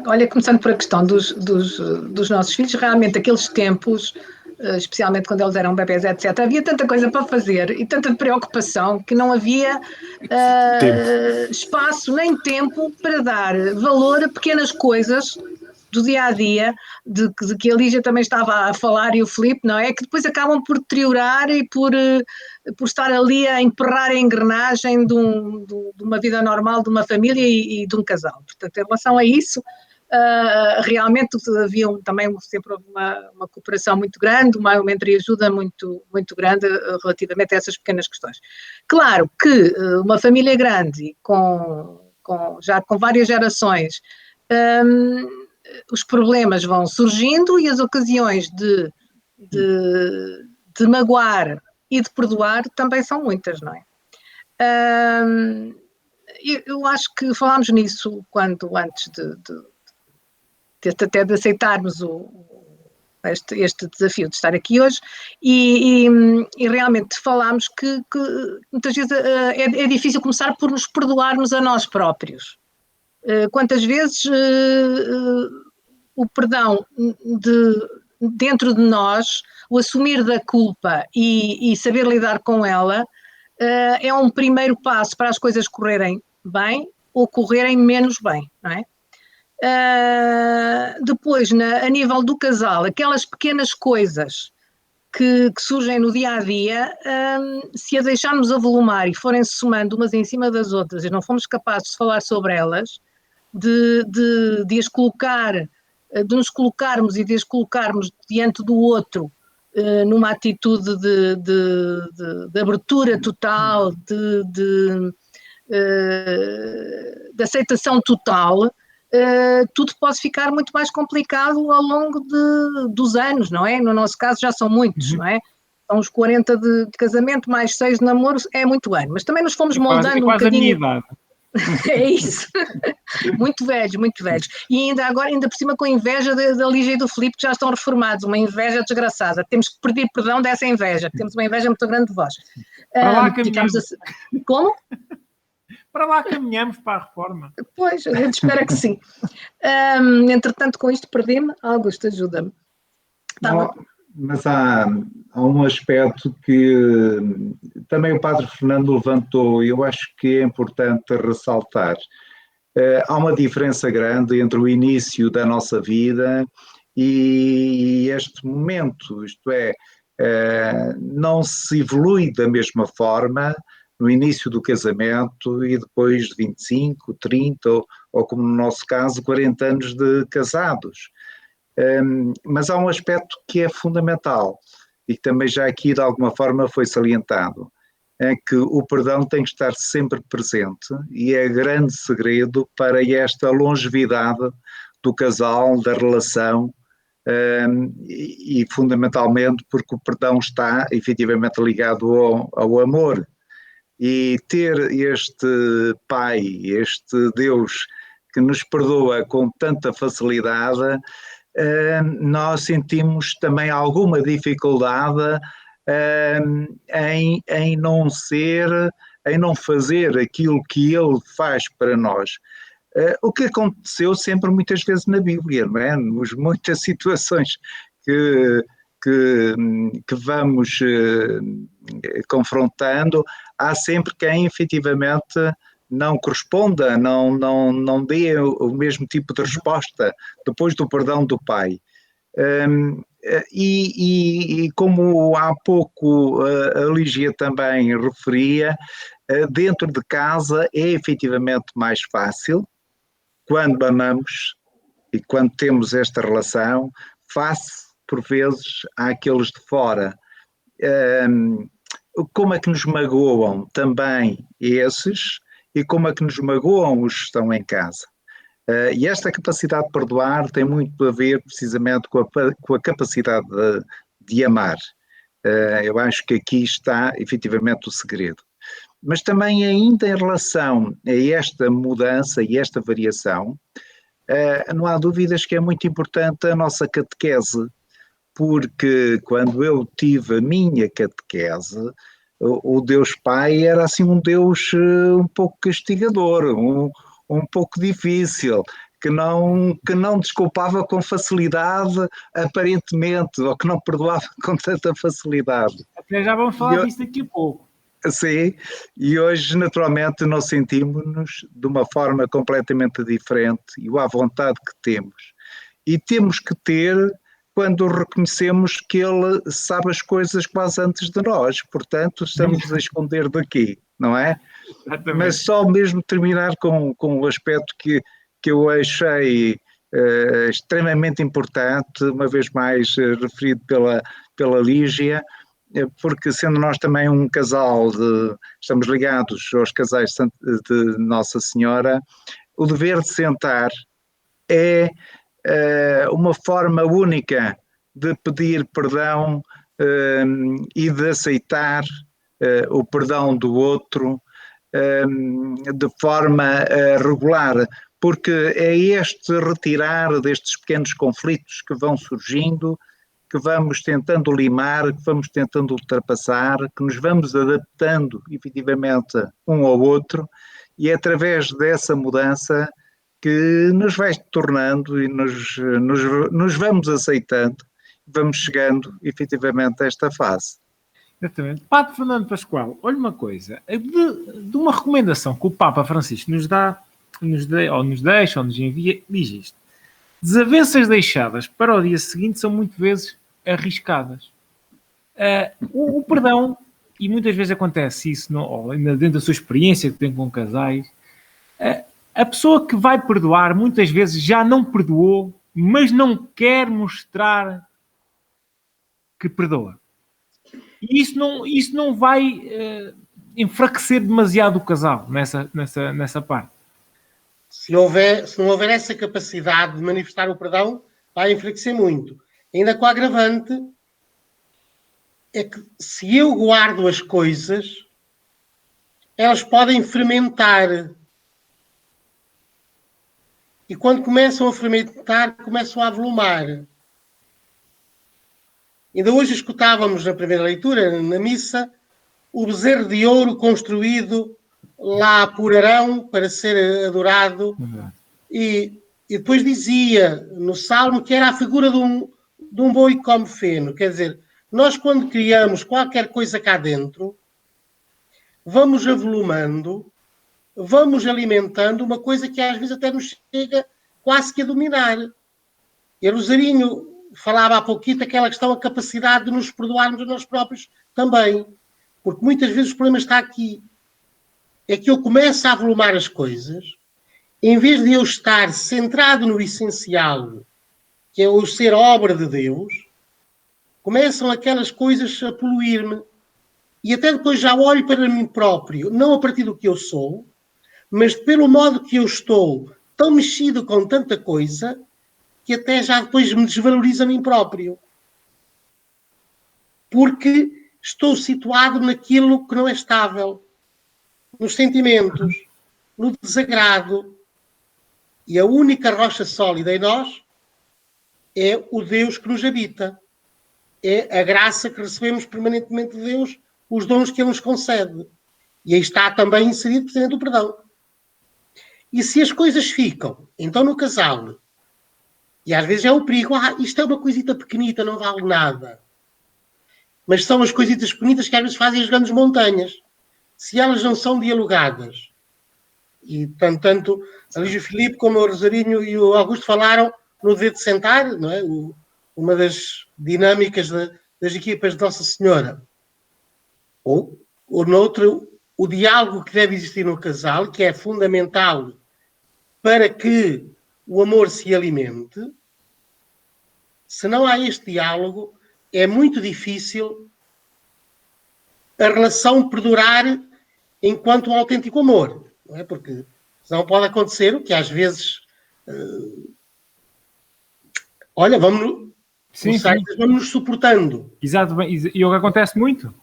Olha, começando por a questão dos nossos filhos, realmente aqueles tempos, especialmente quando eles eram bebés, etc., havia tanta coisa para fazer e tanta preocupação que não havia espaço nem tempo para dar valor a pequenas coisas do dia-a-dia, de que a Lígia também estava a falar e o Filipe, não é? Que depois acabam por deteriorar e por estar ali a emperrar a engrenagem de uma vida normal, de uma família e de um casal. Portanto, em relação a isso, realmente havia também sempre uma cooperação muito grande, uma entreajuda muito, muito grande relativamente a essas pequenas questões. Claro que uma família grande, já com várias gerações, os problemas vão surgindo e as ocasiões de magoar e de perdoar também são muitas, não é? Eu acho que falámos nisso antes até de aceitarmos este desafio de estar aqui hoje e realmente falámos que muitas vezes é difícil começar por nos perdoarmos a nós próprios. Quantas vezes o perdão dentro de nós, o assumir da culpa e saber lidar com ela, é um primeiro passo para as coisas correrem bem ou correrem menos bem, não é? Depois, a nível do casal, aquelas pequenas coisas que surgem no dia a dia, se as deixarmos avolumar e forem-se somando umas em cima das outras e não fomos capazes de falar sobre elas, de as colocar, de nos colocarmos e de as colocarmos diante do outro numa atitude de abertura total, de aceitação total, tudo pode ficar muito mais complicado ao longo dos anos, não é? No nosso caso já são muitos, não é? São os 40 de casamento mais 6 de namoro, é muito ano, mas também nos fomos moldando um bocadinho. É isso, muito velhos, muito velhos. E ainda por cima com inveja da Lígia e do Filipe, que já estão reformados, uma inveja desgraçada. Temos que pedir perdão dessa inveja, temos uma inveja muito grande de vós. Para lá caminhamos. Como? Para lá caminhamos para a reforma. Pois, a gente espera que sim. Entretanto, com isto perdi-me. Augusto, ajuda-me. Mas há um aspecto que também o Padre Fernando levantou e eu acho que é importante ressaltar. Há uma diferença grande entre o início da nossa vida e este momento, isto é, não se evolui da mesma forma no início do casamento e depois de 25, 30 ou como no nosso caso, 40 anos de casados. Mas há um aspecto que é fundamental e que também já aqui de alguma forma foi salientado, é que o perdão tem que estar sempre presente e é grande segredo para esta longevidade do casal, da relação e fundamentalmente porque o perdão está efetivamente ligado ao amor e ter este Pai, este Deus que nos perdoa com tanta facilidade, nós sentimos também alguma dificuldade em não fazer aquilo que Ele faz para nós. O que aconteceu sempre muitas vezes na Bíblia, não é? Muitas situações que vamos confrontando, há sempre quem efetivamente não corresponda, não dê o mesmo tipo de resposta depois do perdão do Pai. E como há pouco a Lígia também referia, dentro de casa é efetivamente mais fácil, quando amamos e quando temos esta relação, face, por vezes, àqueles de fora. Como é que nos magoam também esses, e como é que nos magoam os que estão em casa. E esta capacidade de perdoar tem muito a ver precisamente com a capacidade de amar. Eu acho que aqui está efetivamente o segredo. Mas também ainda em relação a esta mudança e esta variação, não há dúvidas que é muito importante a nossa catequese, porque quando eu tive a minha catequese, o Deus Pai era assim um Deus um pouco castigador, um pouco difícil, que não desculpava com facilidade, aparentemente, ou que não perdoava com tanta facilidade. Até já vamos falar disso daqui a pouco. Sim, e hoje naturalmente nós sentimos-nos de uma forma completamente diferente e à vontade que temos. E temos que ter quando reconhecemos que ele sabe as coisas quase antes de nós, portanto estamos a esconder daqui, não é? Exatamente. Mas só mesmo terminar com o aspecto que eu achei extremamente importante, uma vez mais referido pela Lígia, porque sendo nós também um casal, estamos ligados aos casais de Nossa Senhora, o dever de sentar é uma forma única de pedir perdão e de aceitar o perdão do outro de forma regular, porque é este retirar destes pequenos conflitos que vão surgindo, que vamos tentando limar, que vamos tentando ultrapassar, que nos vamos adaptando efetivamente um ao outro, e é através dessa mudança que nos vai tornando e nos vamos aceitando, vamos chegando efetivamente a esta fase. Exatamente. Padre Fernando Pascoal, olha uma coisa, de uma recomendação que o Papa Francisco nos dá nos deixa ou nos envia, diz isto. Desavenças deixadas para o dia seguinte são muitas vezes arriscadas. O perdão, e muitas vezes acontece isso, ou dentro da sua experiência que tem com casais, a pessoa que vai perdoar muitas vezes já não perdoou, mas não quer mostrar que perdoa. E isso não vai enfraquecer demasiado o casal nessa parte. Se não houver essa capacidade de manifestar o perdão, vai enfraquecer muito. Ainda com a agravante, é que se eu guardo as coisas, elas podem fermentar. E quando começam a fermentar, começam a avolumar. Ainda hoje escutávamos na primeira leitura, na missa, o bezerro de ouro construído lá por Arão para ser adorado. E depois dizia no Salmo que era a figura de um boi que come feno. Quer dizer, nós quando criamos qualquer coisa cá dentro, vamos avolumando, vamos alimentando uma coisa que às vezes até nos chega quase que a dominar. E a Rosarinho falava há pouquinho aquela questão, a capacidade de nos perdoarmos a nós próprios também. Porque muitas vezes o problema está aqui. É que eu começo a avolumar as coisas, em vez de eu estar centrado no essencial, que é o ser obra de Deus, começam aquelas coisas a poluir-me. E até depois já olho para mim próprio, não a partir do que eu sou, mas pelo modo que eu estou tão mexido com tanta coisa, que até já depois me desvaloriza a mim próprio. Porque estou situado naquilo que não é estável, nos sentimentos, no desagrado. E a única rocha sólida em nós é o Deus que nos habita. É a graça que recebemos permanentemente de Deus, os dons que Ele nos concede. E aí está também inserido precisamente o perdão. E se as coisas ficam, então no casal, e às vezes é o perigo, isto é uma coisita pequenita, não vale nada. Mas são as coisitas pequenitas que às vezes fazem as grandes montanhas. Se elas não são dialogadas, e tanto a Lígia Filipe como o Rosarinho e o Augusto falaram no dever de sentar, não é? Uma das dinâmicas das equipas de Nossa Senhora. Ou noutro, o diálogo que deve existir no casal, que é fundamental para que o amor se alimente. Se não há este diálogo, é muito difícil a relação perdurar enquanto um autêntico amor. Não é? Porque senão pode acontecer o que às vezes... olha, vamos nos suportando. Exato, e o que acontece muito.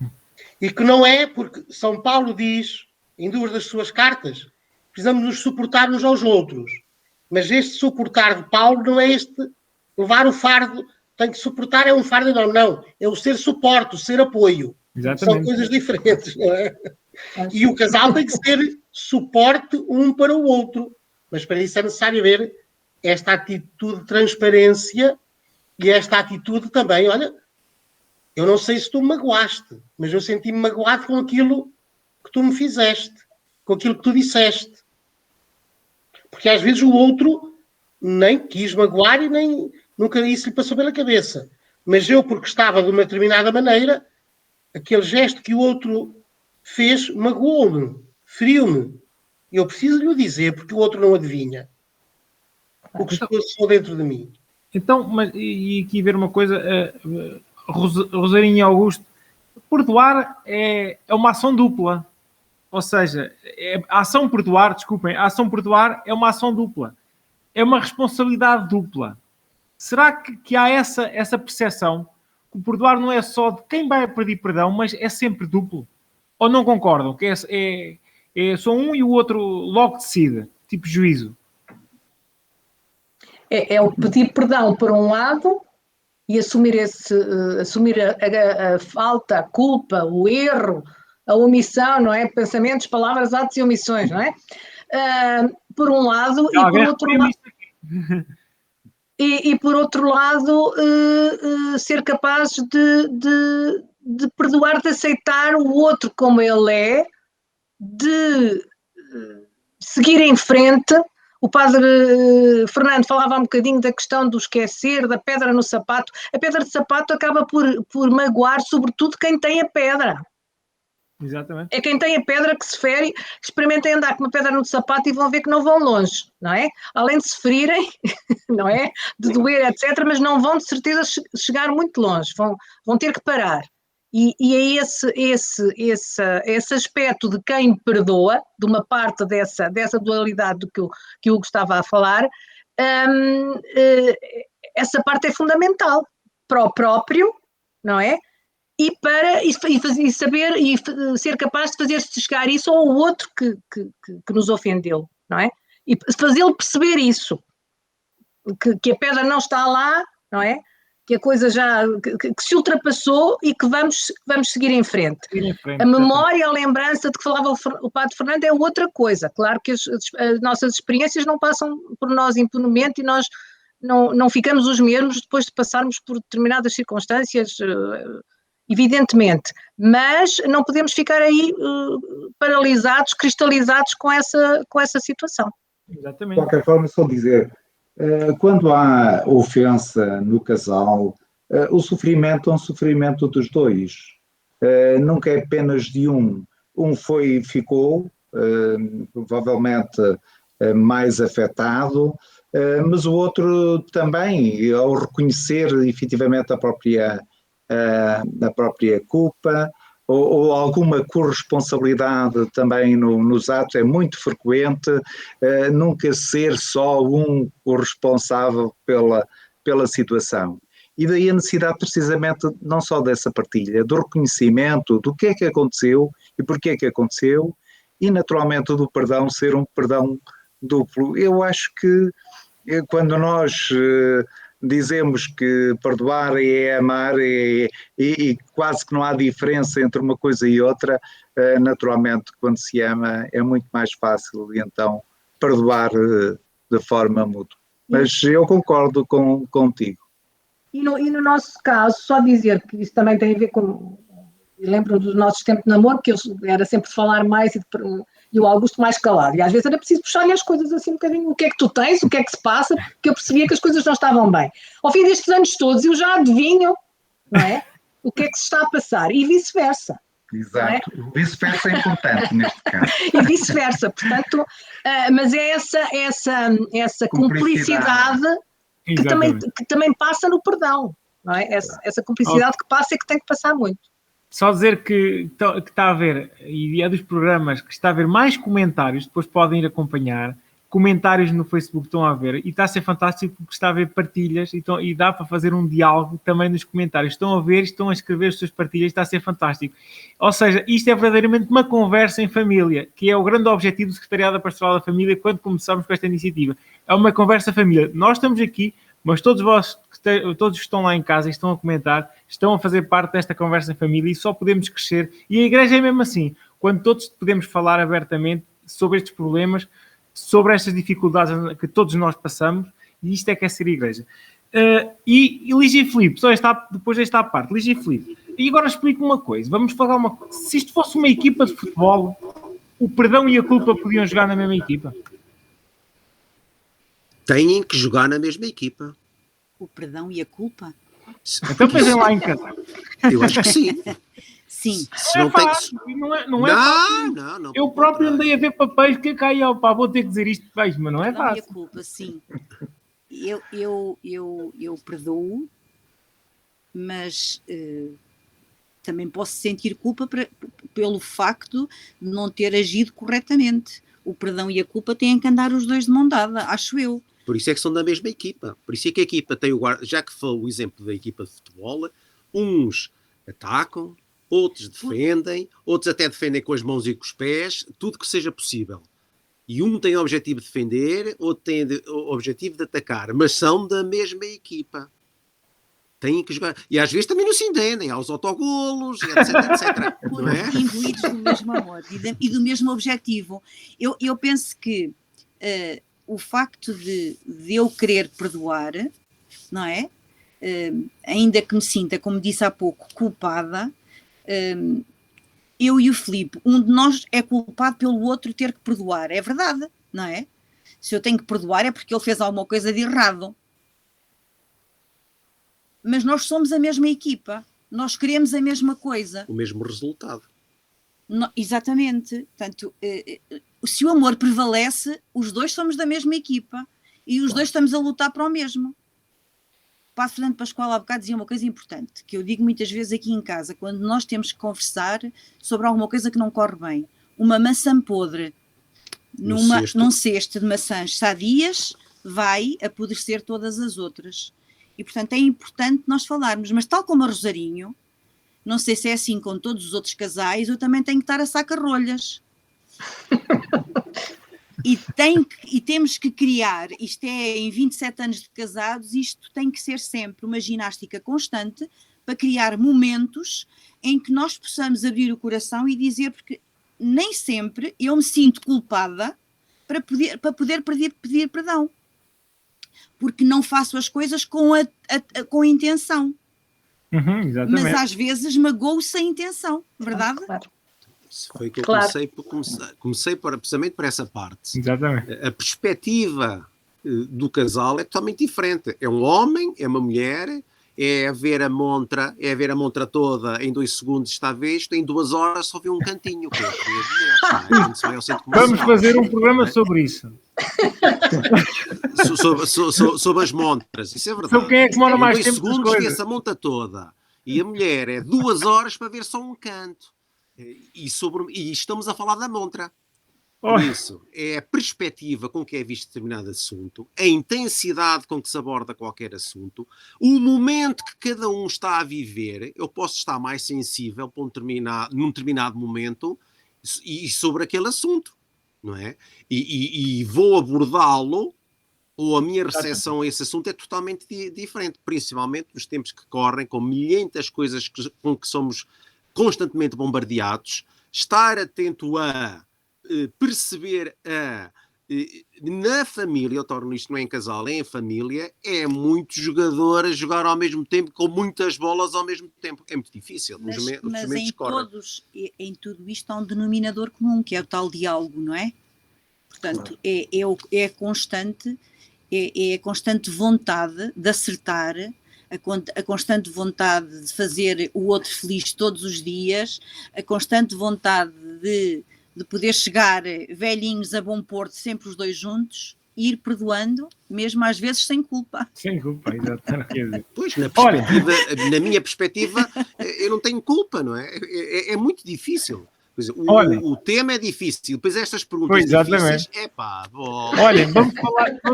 E que não é porque São Paulo diz, em duas das suas cartas, precisamos nos suportar uns aos outros. Mas este suportar de Paulo não é este levar o fardo, tem que suportar, é um fardo enorme. Não, é o ser suporte, o ser apoio. Exatamente. São coisas diferentes, não é? E o casal tem que ser suporte um para o outro. Mas para isso é necessário ver esta atitude de transparência e esta atitude também, olha, eu não sei se tu me magoaste, mas eu senti-me magoado com aquilo que tu me fizeste, com aquilo que tu disseste. Porque às vezes o outro nem quis magoar e nem nunca isso lhe passou pela cabeça. Mas eu, porque estava de uma determinada maneira, aquele gesto que o outro fez magoou-me, feriu-me. E eu preciso lhe dizer, porque o outro não adivinha o que se passou dentro de mim. Então, mas, e aqui ver uma coisa, Rosarinho e Augusto, perdoar é uma ação dupla. Ou seja, a ação perdoar é uma ação dupla. É uma responsabilidade dupla. Será que há essa percepção que o perdoar não é só de quem vai pedir perdão, mas é sempre duplo? Ou não concordam? Que é só um e o outro logo decide, tipo juízo? É o pedir perdão por um lado e assumir a falta, a culpa, o erro, a omissão, não é? Pensamentos, palavras, atos e omissões, não é? Por um lado, e por outro lado... E por outro lado, ser capaz de perdoar, de aceitar o outro como ele é, de seguir em frente. O padre Fernando falava um bocadinho da questão do esquecer, da pedra no sapato. A pedra de sapato acaba por magoar, sobretudo, quem tem a pedra. Exatamente. É quem tem a pedra que se fere. Experimentem andar com uma pedra no sapato e vão ver que não vão longe, não é? Além de se ferirem, não é? De doer, etc., mas não vão de certeza chegar muito longe, vão ter que parar. E é esse aspecto de quem perdoa, de uma parte dessa dualidade do que o Hugo estava a falar, essa parte é fundamental para o próprio, não é? E saber e ser capaz de fazer-se chegar isso ao outro que nos ofendeu, não é? E fazê-lo perceber isso, que a pedra não está lá, não é? Que a coisa já que se ultrapassou e que vamos seguir em frente. A memória, a lembrança de que falava o padre Fernando é outra coisa. Claro que as nossas experiências não passam por nós impunemente e nós não ficamos os mesmos depois de passarmos por determinadas circunstâncias, evidentemente, mas não podemos ficar aí paralisados, cristalizados com essa situação. Exatamente. De qualquer forma, só dizer, quando há ofensa no casal, o sofrimento é um sofrimento dos dois, nunca é apenas de um. Um ficou provavelmente mais afetado, mas o outro também, ao reconhecer efetivamente a própria culpa ou alguma corresponsabilidade também nos atos, é muito frequente nunca ser só um corresponsável pela situação. E daí a necessidade precisamente não só dessa partilha, do reconhecimento do que é que aconteceu e porquê é que aconteceu, e naturalmente do perdão ser um perdão duplo. Eu acho que quando nós dizemos que perdoar é amar e quase que não há diferença entre uma coisa e outra, naturalmente quando se ama é muito mais fácil e então perdoar de forma mútua. Mas eu concordo contigo. E no nosso caso, só dizer que isso também tem a ver com... Lembro dos nossos tempos de namoro, que eu era sempre de falar mais e o Augusto mais calado. E às vezes era preciso puxar-lhe as coisas assim um bocadinho. O que é que tu tens? O que é que se passa? Porque eu percebia que as coisas não estavam bem. Ao fim destes anos todos, eu já adivinho, não é? O que é que se está a passar. E vice-versa. Exato. É? Vice-versa é importante neste caso. E vice-versa. Portanto, mas é essa cumplicidade que também passa no perdão. Não é? Essa cumplicidade que passa e que tem que passar muito. Só dizer que está a haver, e é dos programas que está a haver mais comentários, depois podem ir acompanhar, comentários no Facebook estão a ver, e está a ser fantástico porque está a haver partilhas e dá para fazer um diálogo também nos comentários. Estão a ver, estão a escrever as suas partilhas, está a ser fantástico. Ou seja, isto é verdadeiramente uma conversa em família, que é o grande objetivo do Secretariado Pastoral da Família quando começamos com esta iniciativa. É uma conversa família. Nós estamos aqui, mas todos vós, todos que estão lá em casa e estão a comentar, estão a fazer parte desta conversa em família e só podemos crescer. E a Igreja é mesmo assim, quando todos podemos falar abertamente sobre estes problemas, sobre estas dificuldades que todos nós passamos, e isto é que é ser Igreja. E Lígia e Filipe, depois desta parte, Lígia e Filipe, e agora explico uma coisa, vamos falar uma coisa. Se isto fosse uma equipa de futebol, o perdão e a culpa podiam jogar na mesma equipa? Têm que jogar na mesma equipa. O perdão e a culpa? Então pensem lá em casa. Eu acho que sim. Sim. Não é fácil. Não é fácil. Não, eu próprio andei a ver papéis que caíam, vou ter que dizer isto, mas não é fácil. E a culpa, sim. Eu perdoo, mas também posso sentir culpa pelo facto de não ter agido corretamente. O perdão e a culpa têm que andar os dois de mão dada, acho eu. Por isso é que são da mesma equipa. Por isso é que a equipa tem já que foi o exemplo da equipa de futebol, uns atacam, outros defendem, outros até defendem com as mãos e com os pés, tudo que seja possível. E um tem o objetivo de defender, outro tem o objetivo de atacar, mas são da mesma equipa. Têm que jogar. E às vezes também não se entendem, há os autogolos, etc. Não é? Imbuídos do mesmo amor e do mesmo objetivo. Eu penso que o facto de eu querer perdoar, não é? Ainda que me sinta, como disse há pouco, culpada, eu e o Filipe, um de nós é culpado pelo outro ter que perdoar. É verdade, não é? Se eu tenho que perdoar é porque ele fez alguma coisa de errado. Mas nós somos a mesma equipa. Nós queremos a mesma coisa. O mesmo resultado. Exatamente. Portanto, se o amor prevalece, os dois somos da mesma equipa e os dois estamos a lutar para o mesmo. O Padre Fernando Pascoal há bocado dizia uma coisa importante, que eu digo muitas vezes aqui em casa, quando nós temos que conversar sobre alguma coisa que não corre bem. Uma maçã podre num cesto de maçãs sadias vai apodrecer todas as outras. E, portanto, é importante nós falarmos. Mas tal como a Rosarinho, não sei se é assim com todos os outros casais, eu também tenho que estar a saca-rolhas. E temos que criar, isto é em 27 anos de casados, isto tem que ser sempre uma ginástica constante para criar momentos em que nós possamos abrir o coração e dizer, porque nem sempre eu me sinto culpada para poder pedir perdão. Porque não faço as coisas com a intenção. Exatamente. Mas às vezes magoo sem intenção, verdade? Claro. Isso foi que eu Claro. comecei precisamente por essa parte. Exatamente. A perspectiva do casal é totalmente diferente. É um homem, é uma mulher, é ver a montra toda em 2 segundos está visto, em 2 horas só vê um cantinho. Que é a mulher, quando se vai ao centro comercial. Vamos fazer um programa sobre isso. Sobre as montras, isso é verdade. Sobre quem é que demora mais em 2 tempo das segundos coisas. vê-se a monta toda. E a mulher é 2 horas para ver só um canto. E estamos a falar da montra. Por isso, é a perspectiva com que é visto determinado assunto, a intensidade com que se aborda qualquer assunto, o momento que cada um está a viver. Eu posso estar mais sensível para num determinado momento e sobre aquele assunto, não é? E vou abordá-lo, ou a minha recepção a esse assunto é totalmente diferente, principalmente nos tempos que correm, com milhentas coisas com que somos constantemente bombardeados. Estar atento a perceber na família, eu torno isto não é em casal, é em família, é muito jogador a jogar ao mesmo tempo, com muitas bolas ao mesmo tempo. É muito difícil. Mas em tudo isto há um denominador comum, que é o tal diálogo, não é? Portanto, é a constante vontade de acertar, a constante vontade de fazer o outro feliz todos os dias, a constante vontade de poder chegar velhinhos a bom porto, sempre os dois juntos, e ir perdoando, mesmo às vezes sem culpa. Sem culpa, exatamente. Pois, na minha perspectiva, eu não tenho culpa, não é? É muito difícil. O tema é difícil, depois estas perguntas difíceis, Olhem, vamos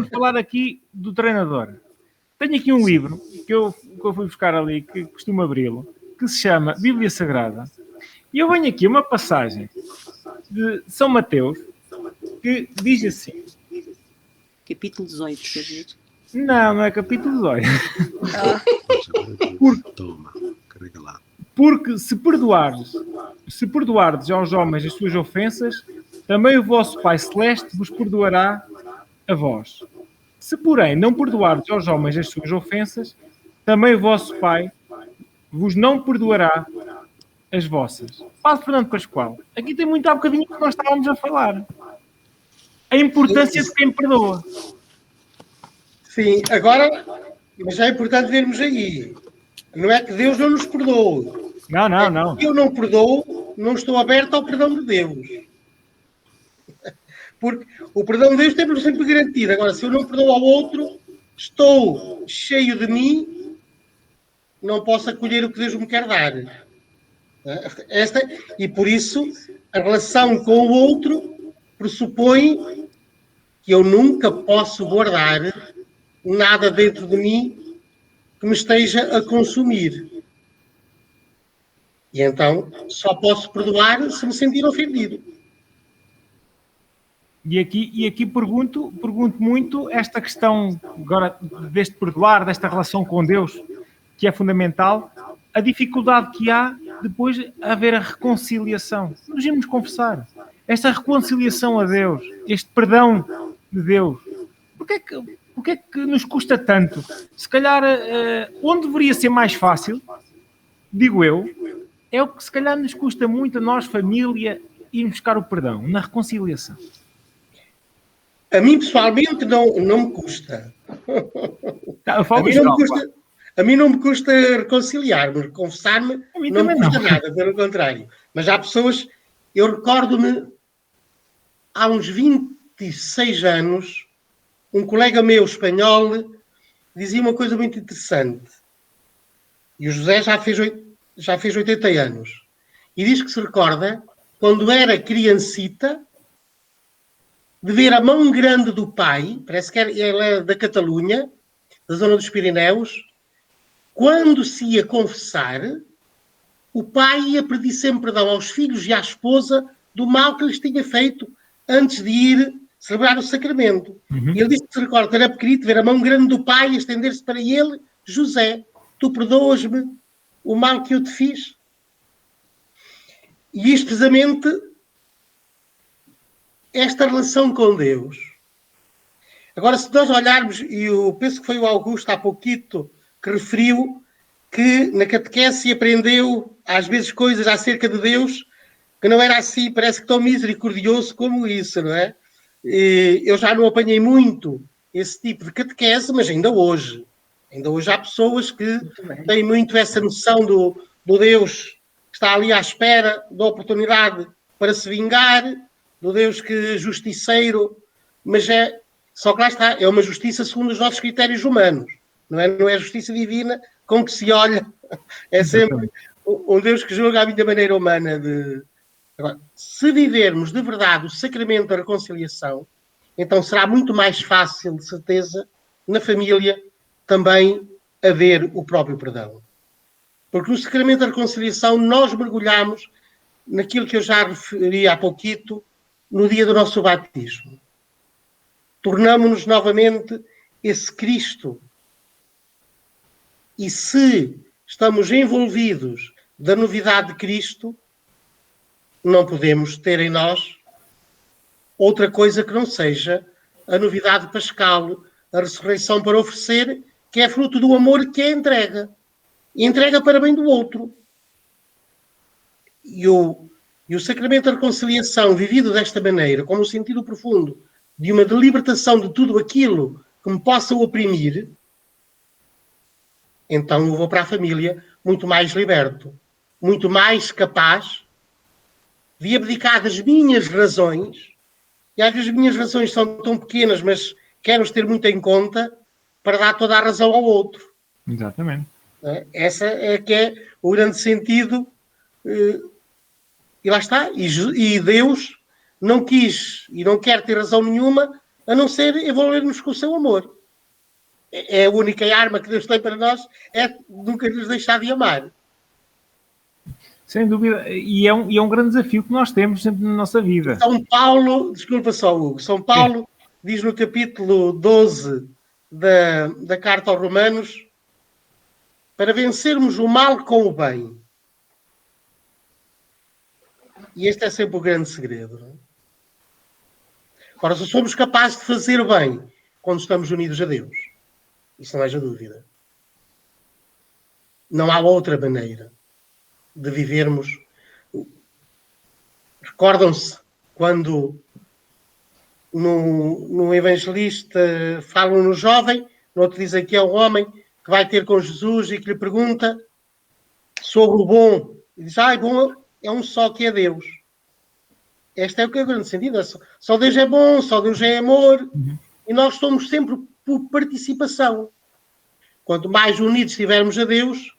falar aqui do treinador. Tenho aqui um livro que eu fui buscar ali, que costumo abri-lo, que se chama Bíblia Sagrada. E eu venho aqui uma passagem de São Mateus que diz assim. Capítulo 18, quer dizer? Não é capítulo 18. Toma, carrega lá. Porque se perdoardes aos homens as suas ofensas, também o vosso Pai Celeste vos perdoará a vós. Se, porém, não perdoardes aos homens as suas ofensas, também o vosso Pai vos não perdoará as vossas. Padre Fernando Pascoal, aqui tem muito há bocadinho que nós estávamos a falar. A importância de quem perdoa. Sim, agora, mas é importante vermos aí. Não é que Deus não nos perdoe. Não. Se eu não perdoo, não estou aberto ao perdão de Deus. Porque o perdão de Deus temos sempre garantido. Agora, se eu não perdoo ao outro, estou cheio de mim, não posso acolher o que Deus me quer dar. E por isso, a relação com o outro pressupõe que eu nunca posso guardar nada dentro de mim que me esteja a consumir. E então, só posso perdoar se me sentir ofendido. E aqui pergunto muito esta questão agora deste perdoar, desta relação com Deus, que é fundamental, a dificuldade que há depois de haver a reconciliação. Nos irmos confessar. Esta reconciliação a Deus, este perdão de Deus. Porquê é que nos custa tanto? Se calhar, onde deveria ser mais fácil, digo eu, é o que se calhar nos custa muito a nós, família, ir buscar o perdão, na reconciliação. A mim, pessoalmente, não me custa. A mim não me custa reconciliar-me, confessar-me, não me custa nada, pelo contrário. Mas há pessoas, eu recordo-me, há uns 26 anos, um colega meu espanhol dizia uma coisa muito interessante. E o José já fez 80 anos. E diz que se recorda, quando era criancita, de ver a mão grande do pai, parece que ele é da Catalunha, da zona dos Pirineus, quando se ia confessar, o pai ia pedir sempre perdão aos filhos e à esposa do mal que lhes tinha feito antes de ir celebrar o sacramento. E ele disse que se recorda, quando era pequenito, ver a mão grande do pai estender-se para ele: José, tu perdoas-me o mal que eu te fiz? E isto precisamente, esta relação com Deus. Agora, se nós olharmos, e eu penso que foi o Augusto há pouquito que referiu que na catequese aprendeu às vezes coisas acerca de Deus que não era assim, parece que tão misericordioso como isso, não é? Eu já não apanhei muito esse tipo de catequese, mas ainda hoje há pessoas que têm muito essa noção do Deus que está ali à espera da oportunidade para se vingar, do Deus que é justiceiro, mas só que lá está, é uma justiça segundo os nossos critérios humanos, não é justiça divina com que se olha, é sempre um Deus que julga à minha maneira humana de... Agora, se vivermos de verdade o sacramento da reconciliação, então será muito mais fácil, de certeza, na família também haver o próprio perdão. Porque no sacramento da reconciliação nós mergulhamos naquilo que eu já referi há pouquito, no dia do nosso batismo. Tornamo-nos novamente esse Cristo. E se estamos envolvidos da novidade de Cristo, não podemos ter em nós outra coisa que não seja a novidade pascal, a ressurreição para oferecer, que é fruto do amor, que é a entrega. E entrega para bem do outro. E o sacramento da reconciliação, vivido desta maneira, com um sentido profundo de uma libertação de tudo aquilo que me possa oprimir, então eu vou para a família muito mais liberto, muito mais capaz de abdicar das minhas razões, e às vezes as minhas razões são tão pequenas, mas quero-os ter muito em conta para dar toda a razão ao outro. Exatamente. Essa é que é o grande sentido. E lá está. E Deus não quis e não quer ter razão nenhuma a não ser envolver-nos com o seu amor. É a única arma que Deus tem para nós, é nunca nos deixar de amar. Sem dúvida. E é um grande desafio que nós temos sempre na nossa vida. São Paulo, desculpa só, Hugo, São Paulo diz no capítulo 12 da Carta aos Romanos, para vencermos o mal com o bem. E este é sempre o grande segredo. Não é? Ora, se somos capazes de fazer o bem quando estamos unidos a Deus, isso não haja dúvida. Não há outra maneira de vivermos. Recordam-se quando no evangelista falam no jovem, no outro dizem que é um homem que vai ter com Jesus e que lhe pergunta sobre o bom. E diz, bom é um só que é Deus. Este é o que é o grande sentido. Só Deus é bom, só Deus é amor. E nós somos sempre por participação. Quanto mais unidos estivermos a Deus,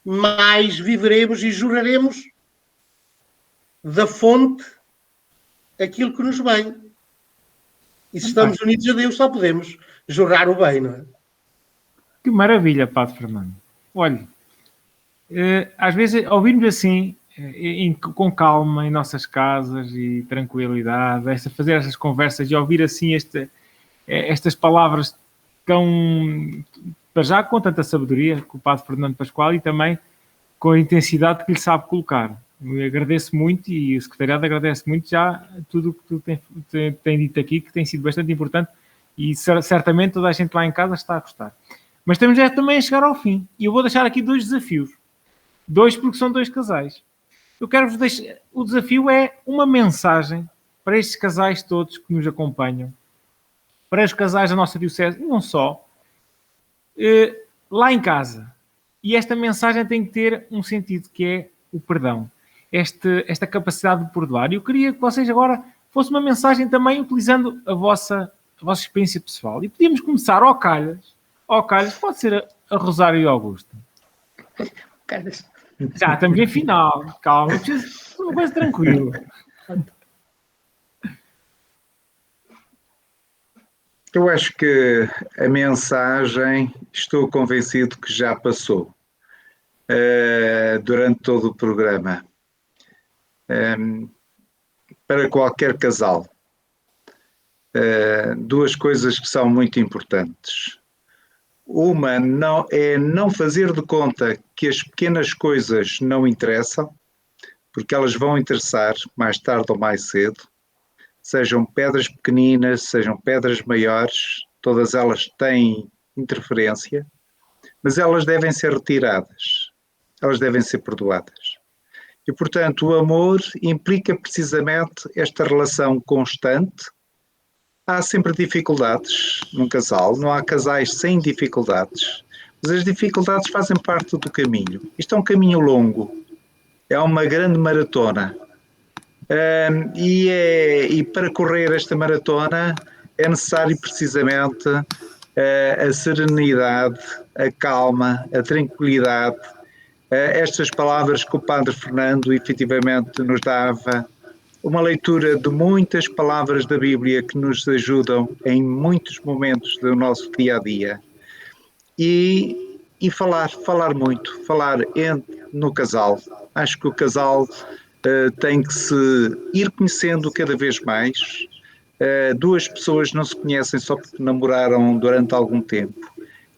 mais viveremos e juraremos da fonte aquilo que nos vem. E se estamos unidos a Deus, só podemos jurar o bem, não é? Que maravilha, Padre Fernando. Olha, às vezes ouvirmos assim, com calma, em nossas casas e tranquilidade, fazer essas conversas e ouvir assim estas palavras tão, para já com tanta sabedoria, com o Padre Fernando Pascoal, e também com a intensidade que lhe sabe colocar. Eu agradeço muito, e o Secretariado agradece muito já tudo o que tu tem dito aqui, que tem sido bastante importante, e certamente toda a gente lá em casa está a gostar. Mas estamos já também a chegar ao fim, e eu vou deixar aqui 2 desafios. 2 porque são 2 casais. Eu quero-vos deixar... O desafio é uma mensagem para estes casais todos que nos acompanham, para os casais da nossa diocese, e não só, lá em casa. E esta mensagem tem que ter um sentido, que é o perdão. Esta capacidade de perdoar. E eu queria que vocês agora fosse uma mensagem também utilizando a vossa experiência pessoal. E podíamos começar ao calhas, pode ser a Rosário e Augusto. Calhas. Já estamos em final, calma, preciso de uma coisa tranquila. Eu acho que a mensagem, estou convencido que já passou durante todo o programa. Para qualquer casal, duas coisas que são muito importantes. Uma é não fazer de conta que as pequenas coisas não interessam, porque elas vão interessar mais tarde ou mais cedo. Sejam pedras pequeninas, sejam pedras maiores, todas elas têm interferência, mas elas devem ser retiradas, elas devem ser perdoadas. E, portanto, o amor implica precisamente esta relação constante. Há sempre dificuldades num casal, não há casais sem dificuldades, mas as dificuldades fazem parte do caminho. Isto é um caminho longo, é uma grande maratona. E para correr esta maratona é necessário precisamente a serenidade, a calma, a tranquilidade, estas palavras que o Padre Fernando efetivamente nos dava, uma leitura de muitas palavras da Bíblia que nos ajudam em muitos momentos do nosso dia-a-dia. E falar muito, falar no casal. Acho que o casal tem que se ir conhecendo cada vez mais. Duas pessoas não se conhecem só porque namoraram durante algum tempo.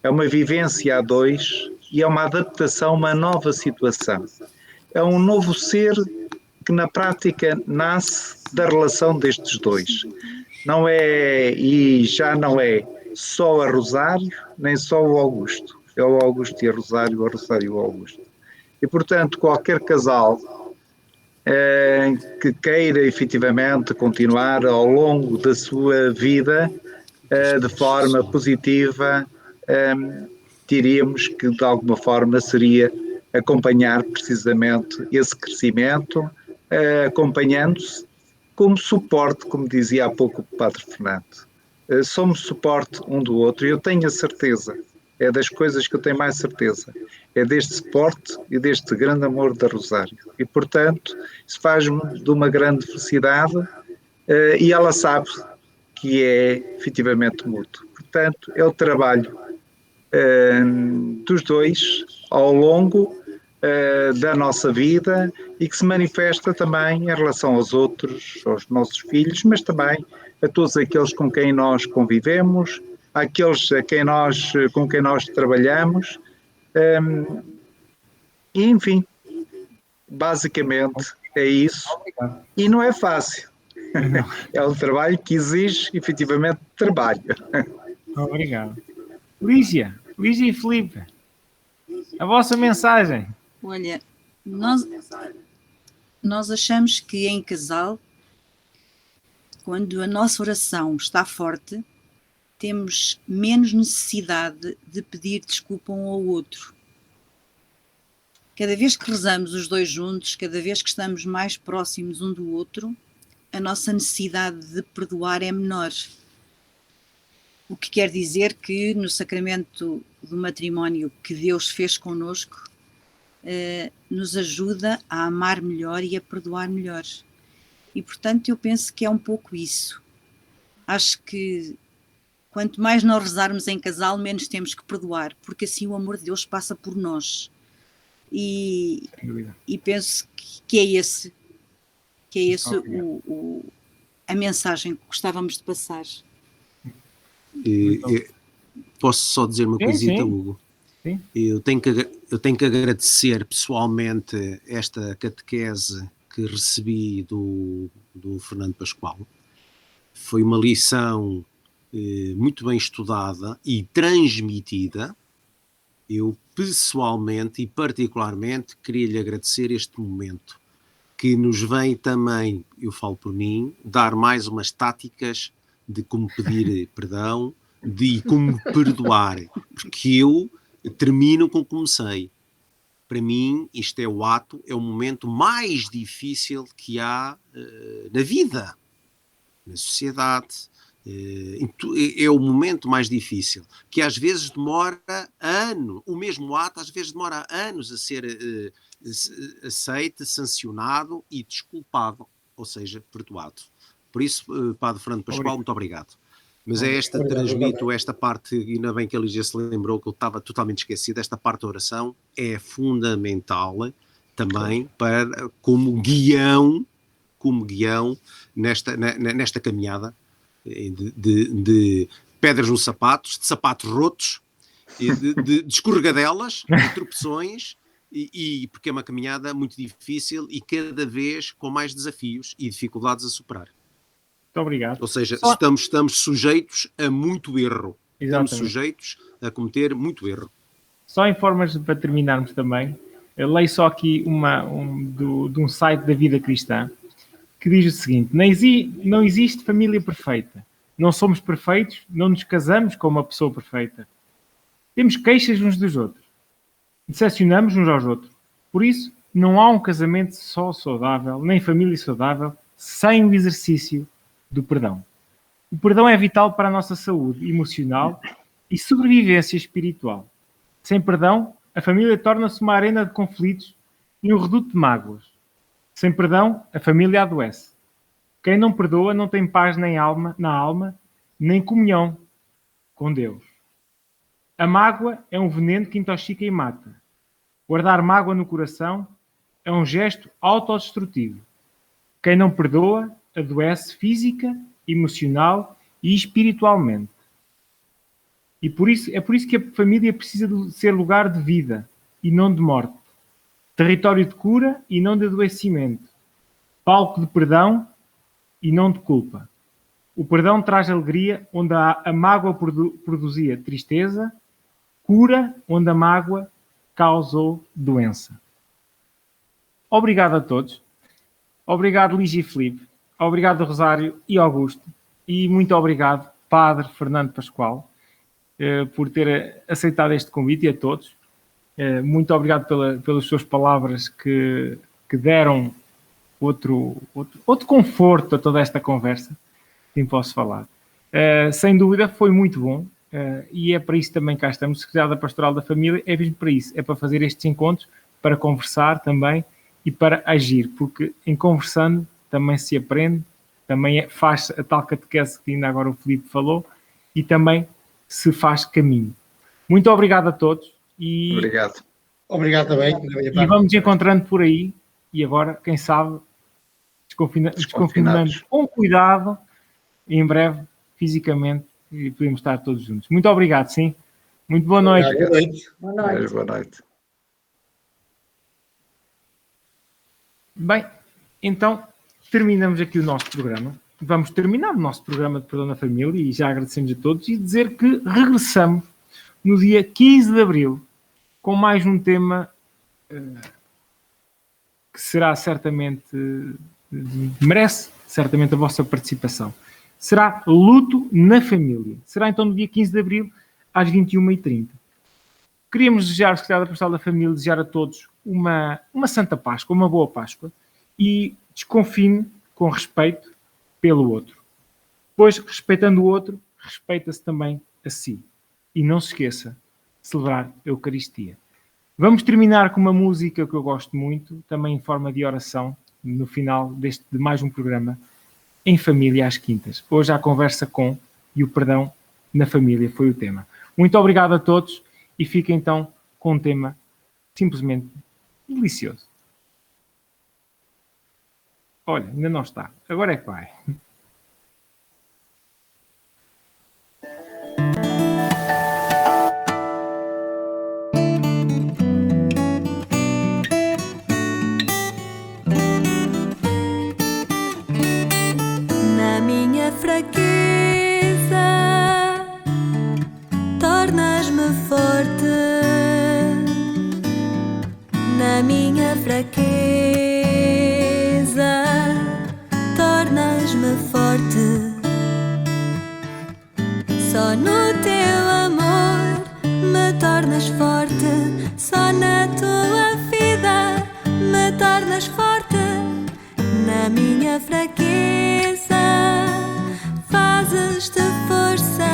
É uma vivência a dois e é uma adaptação a uma nova situação. É um novo ser que na prática nasce da relação destes dois. Não é, e já não é só a Rosário, nem só o Augusto. É o Augusto e a Rosário e o Augusto. E, portanto, qualquer casal que queira efetivamente continuar ao longo da sua vida de forma positiva, diríamos que de alguma forma seria acompanhar precisamente esse crescimento, acompanhando-se como suporte, como dizia há pouco o Padre Fernando. Somos suporte um do outro e eu tenho a certeza, é das coisas que eu tenho mais certeza, é deste suporte e deste grande amor da Rosário. E, portanto, isso faz-me de uma grande felicidade e ela sabe que é efetivamente mútuo. Portanto, é o trabalho dos dois ao longo da nossa vida e que se manifesta também em relação aos outros, aos nossos filhos, mas também a todos aqueles com quem nós convivemos, àqueles com quem nós trabalhamos, e enfim, basicamente é isso. E não é fácil. É um trabalho que exige efetivamente trabalho. Obrigado. Lígia e Filipe, a vossa mensagem. Olha, nós achamos que em casal, quando a nossa oração está forte, temos menos necessidade de pedir desculpa um ao outro. Cada vez que rezamos os dois juntos, cada vez que estamos mais próximos um do outro, a nossa necessidade de perdoar é menor. O que quer dizer que no sacramento do matrimónio que Deus fez connosco, nos ajuda a amar melhor e a perdoar melhor. E, portanto, eu penso que é um pouco isso. Acho que quanto mais nós rezarmos em casal, menos temos que perdoar, porque assim o amor de Deus passa por nós. E penso que é esse a mensagem que gostávamos de passar. Posso só dizer uma coisita, Hugo? Sim. Eu tenho que agradecer pessoalmente esta catequese que recebi do Fernando Pascoal. Foi uma lição muito bem estudada e transmitida, eu pessoalmente e particularmente queria lhe agradecer este momento, que nos vem também, eu falo por mim, dar mais umas táticas de como pedir perdão, de como perdoar, porque eu termino como comecei. Para mim, isto é o momento mais difícil que há na vida, na sociedade. É o momento mais difícil, que às vezes demora anos, o mesmo ato às vezes demora anos a ser aceite, sancionado e desculpado, ou seja, perdoado. Por isso, Padre Fernando Pascoal, muito obrigado. Mas transmito esta parte, e ainda bem que a Lígia se lembrou, que eu estava totalmente esquecido, esta parte da oração é fundamental também como guião nesta caminhada de pedras nos sapatos, de sapatos rotos, de escorregadelas, de tropeções, e porque é uma caminhada muito difícil e cada vez com mais desafios e dificuldades a superar. Muito obrigado. Ou seja, estamos sujeitos a muito erro. Exatamente. Estamos sujeitos a cometer muito erro. Só em formas para terminarmos também, eu leio só aqui de um site da Vida Cristã, que diz o seguinte: não existe família perfeita. Não somos perfeitos, não nos casamos com uma pessoa perfeita. Temos queixas uns dos outros. Decepcionamos uns aos outros. Por isso, não há um casamento só saudável, nem família saudável, sem o exercício do perdão. O perdão é vital para a nossa saúde emocional e sobrevivência espiritual. Sem perdão, a família torna-se uma arena de conflitos e um reduto de mágoas. Sem perdão, a família adoece. Quem não perdoa não tem paz na alma, nem comunhão com Deus. A mágoa é um veneno que intoxica e mata. Guardar mágoa no coração é um gesto autodestrutivo. Quem não perdoa adoece física, emocional e espiritualmente. E é por isso que a família precisa de ser lugar de vida e não de morte. Território de cura e não de adoecimento. Palco de perdão e não de culpa. O perdão traz alegria onde a mágoa produzia tristeza, cura onde a mágoa causou doença. Obrigado a todos. Obrigado, Lígia e Filipe. Obrigado, Rosário e Augusto. E muito obrigado, Padre Fernando Pascoal, por ter aceitado este convite, e a todos. Muito obrigado pelas suas palavras que deram outro conforto a toda esta conversa, quem posso falar. Sem dúvida, foi muito bom, e é para isso também cá estamos. Secretariado da Pastoral da Família é mesmo para isso, é para fazer estes encontros, para conversar também e para agir, porque em conversando também se aprende, também faz a tal catequese que ainda agora o Filipe falou, e também se faz caminho. Muito obrigado a todos. Obrigado. Obrigado também. E vamos encontrando por aí, e agora, quem sabe, desconfinando com cuidado, e em breve, fisicamente, e podemos estar todos juntos. Muito obrigado, sim. Muito boa noite. Boa noite. Boa noite. Boa noite. Bem, então terminamos aqui o nosso programa. Vamos terminar o nosso programa de Perdão na Família, e já agradecemos a todos, e dizer que regressamos no dia 15 de Abril com mais um tema que será certamente, merece certamente a vossa participação. Será luto na família. Será então no dia 15 de Abril às 21h30. Queríamos desejar ao Secretário da Pastoral da Família, desejar a todos uma Santa Páscoa, uma boa Páscoa, e desconfine com respeito pelo outro. Pois, respeitando o outro, respeita-se também a si. E não se esqueça de celebrar a Eucaristia. Vamos terminar com uma música que eu gosto muito, também em forma de oração, no final de mais um programa, Em Família às Quintas. Hoje a conversa com e o perdão na família foi o tema. Muito obrigado a todos, e fiquem então com um tema simplesmente delicioso. Olha, ainda não está. Agora é que vai. Na minha fraqueza, tornas-me forte. minha fraqueza tornas-me forte. Só no teu amor me tornas forte. Só na tua vida me tornas forte. Na minha fraqueza fazes-te força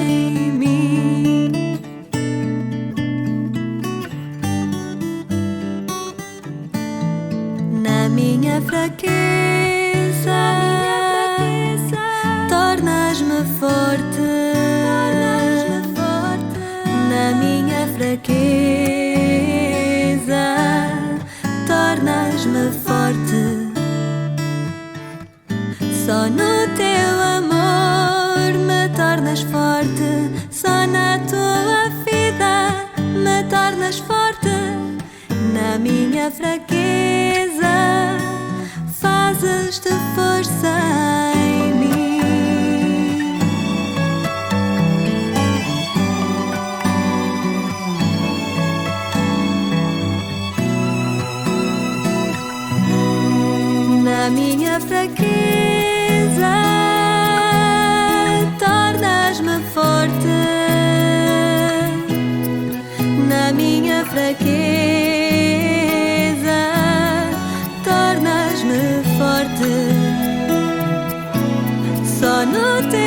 em mim. Na minha fraqueza tornas-me forte. Na minha fraqueza tornas-me forte. Só no teu amor me tornas forte. Só na tua vida me tornas forte. Na minha fraqueza fazes-te força em mim. Na minha fraqueza tornas-me forte. Na minha fraqueza tornas-me forte. Só no teu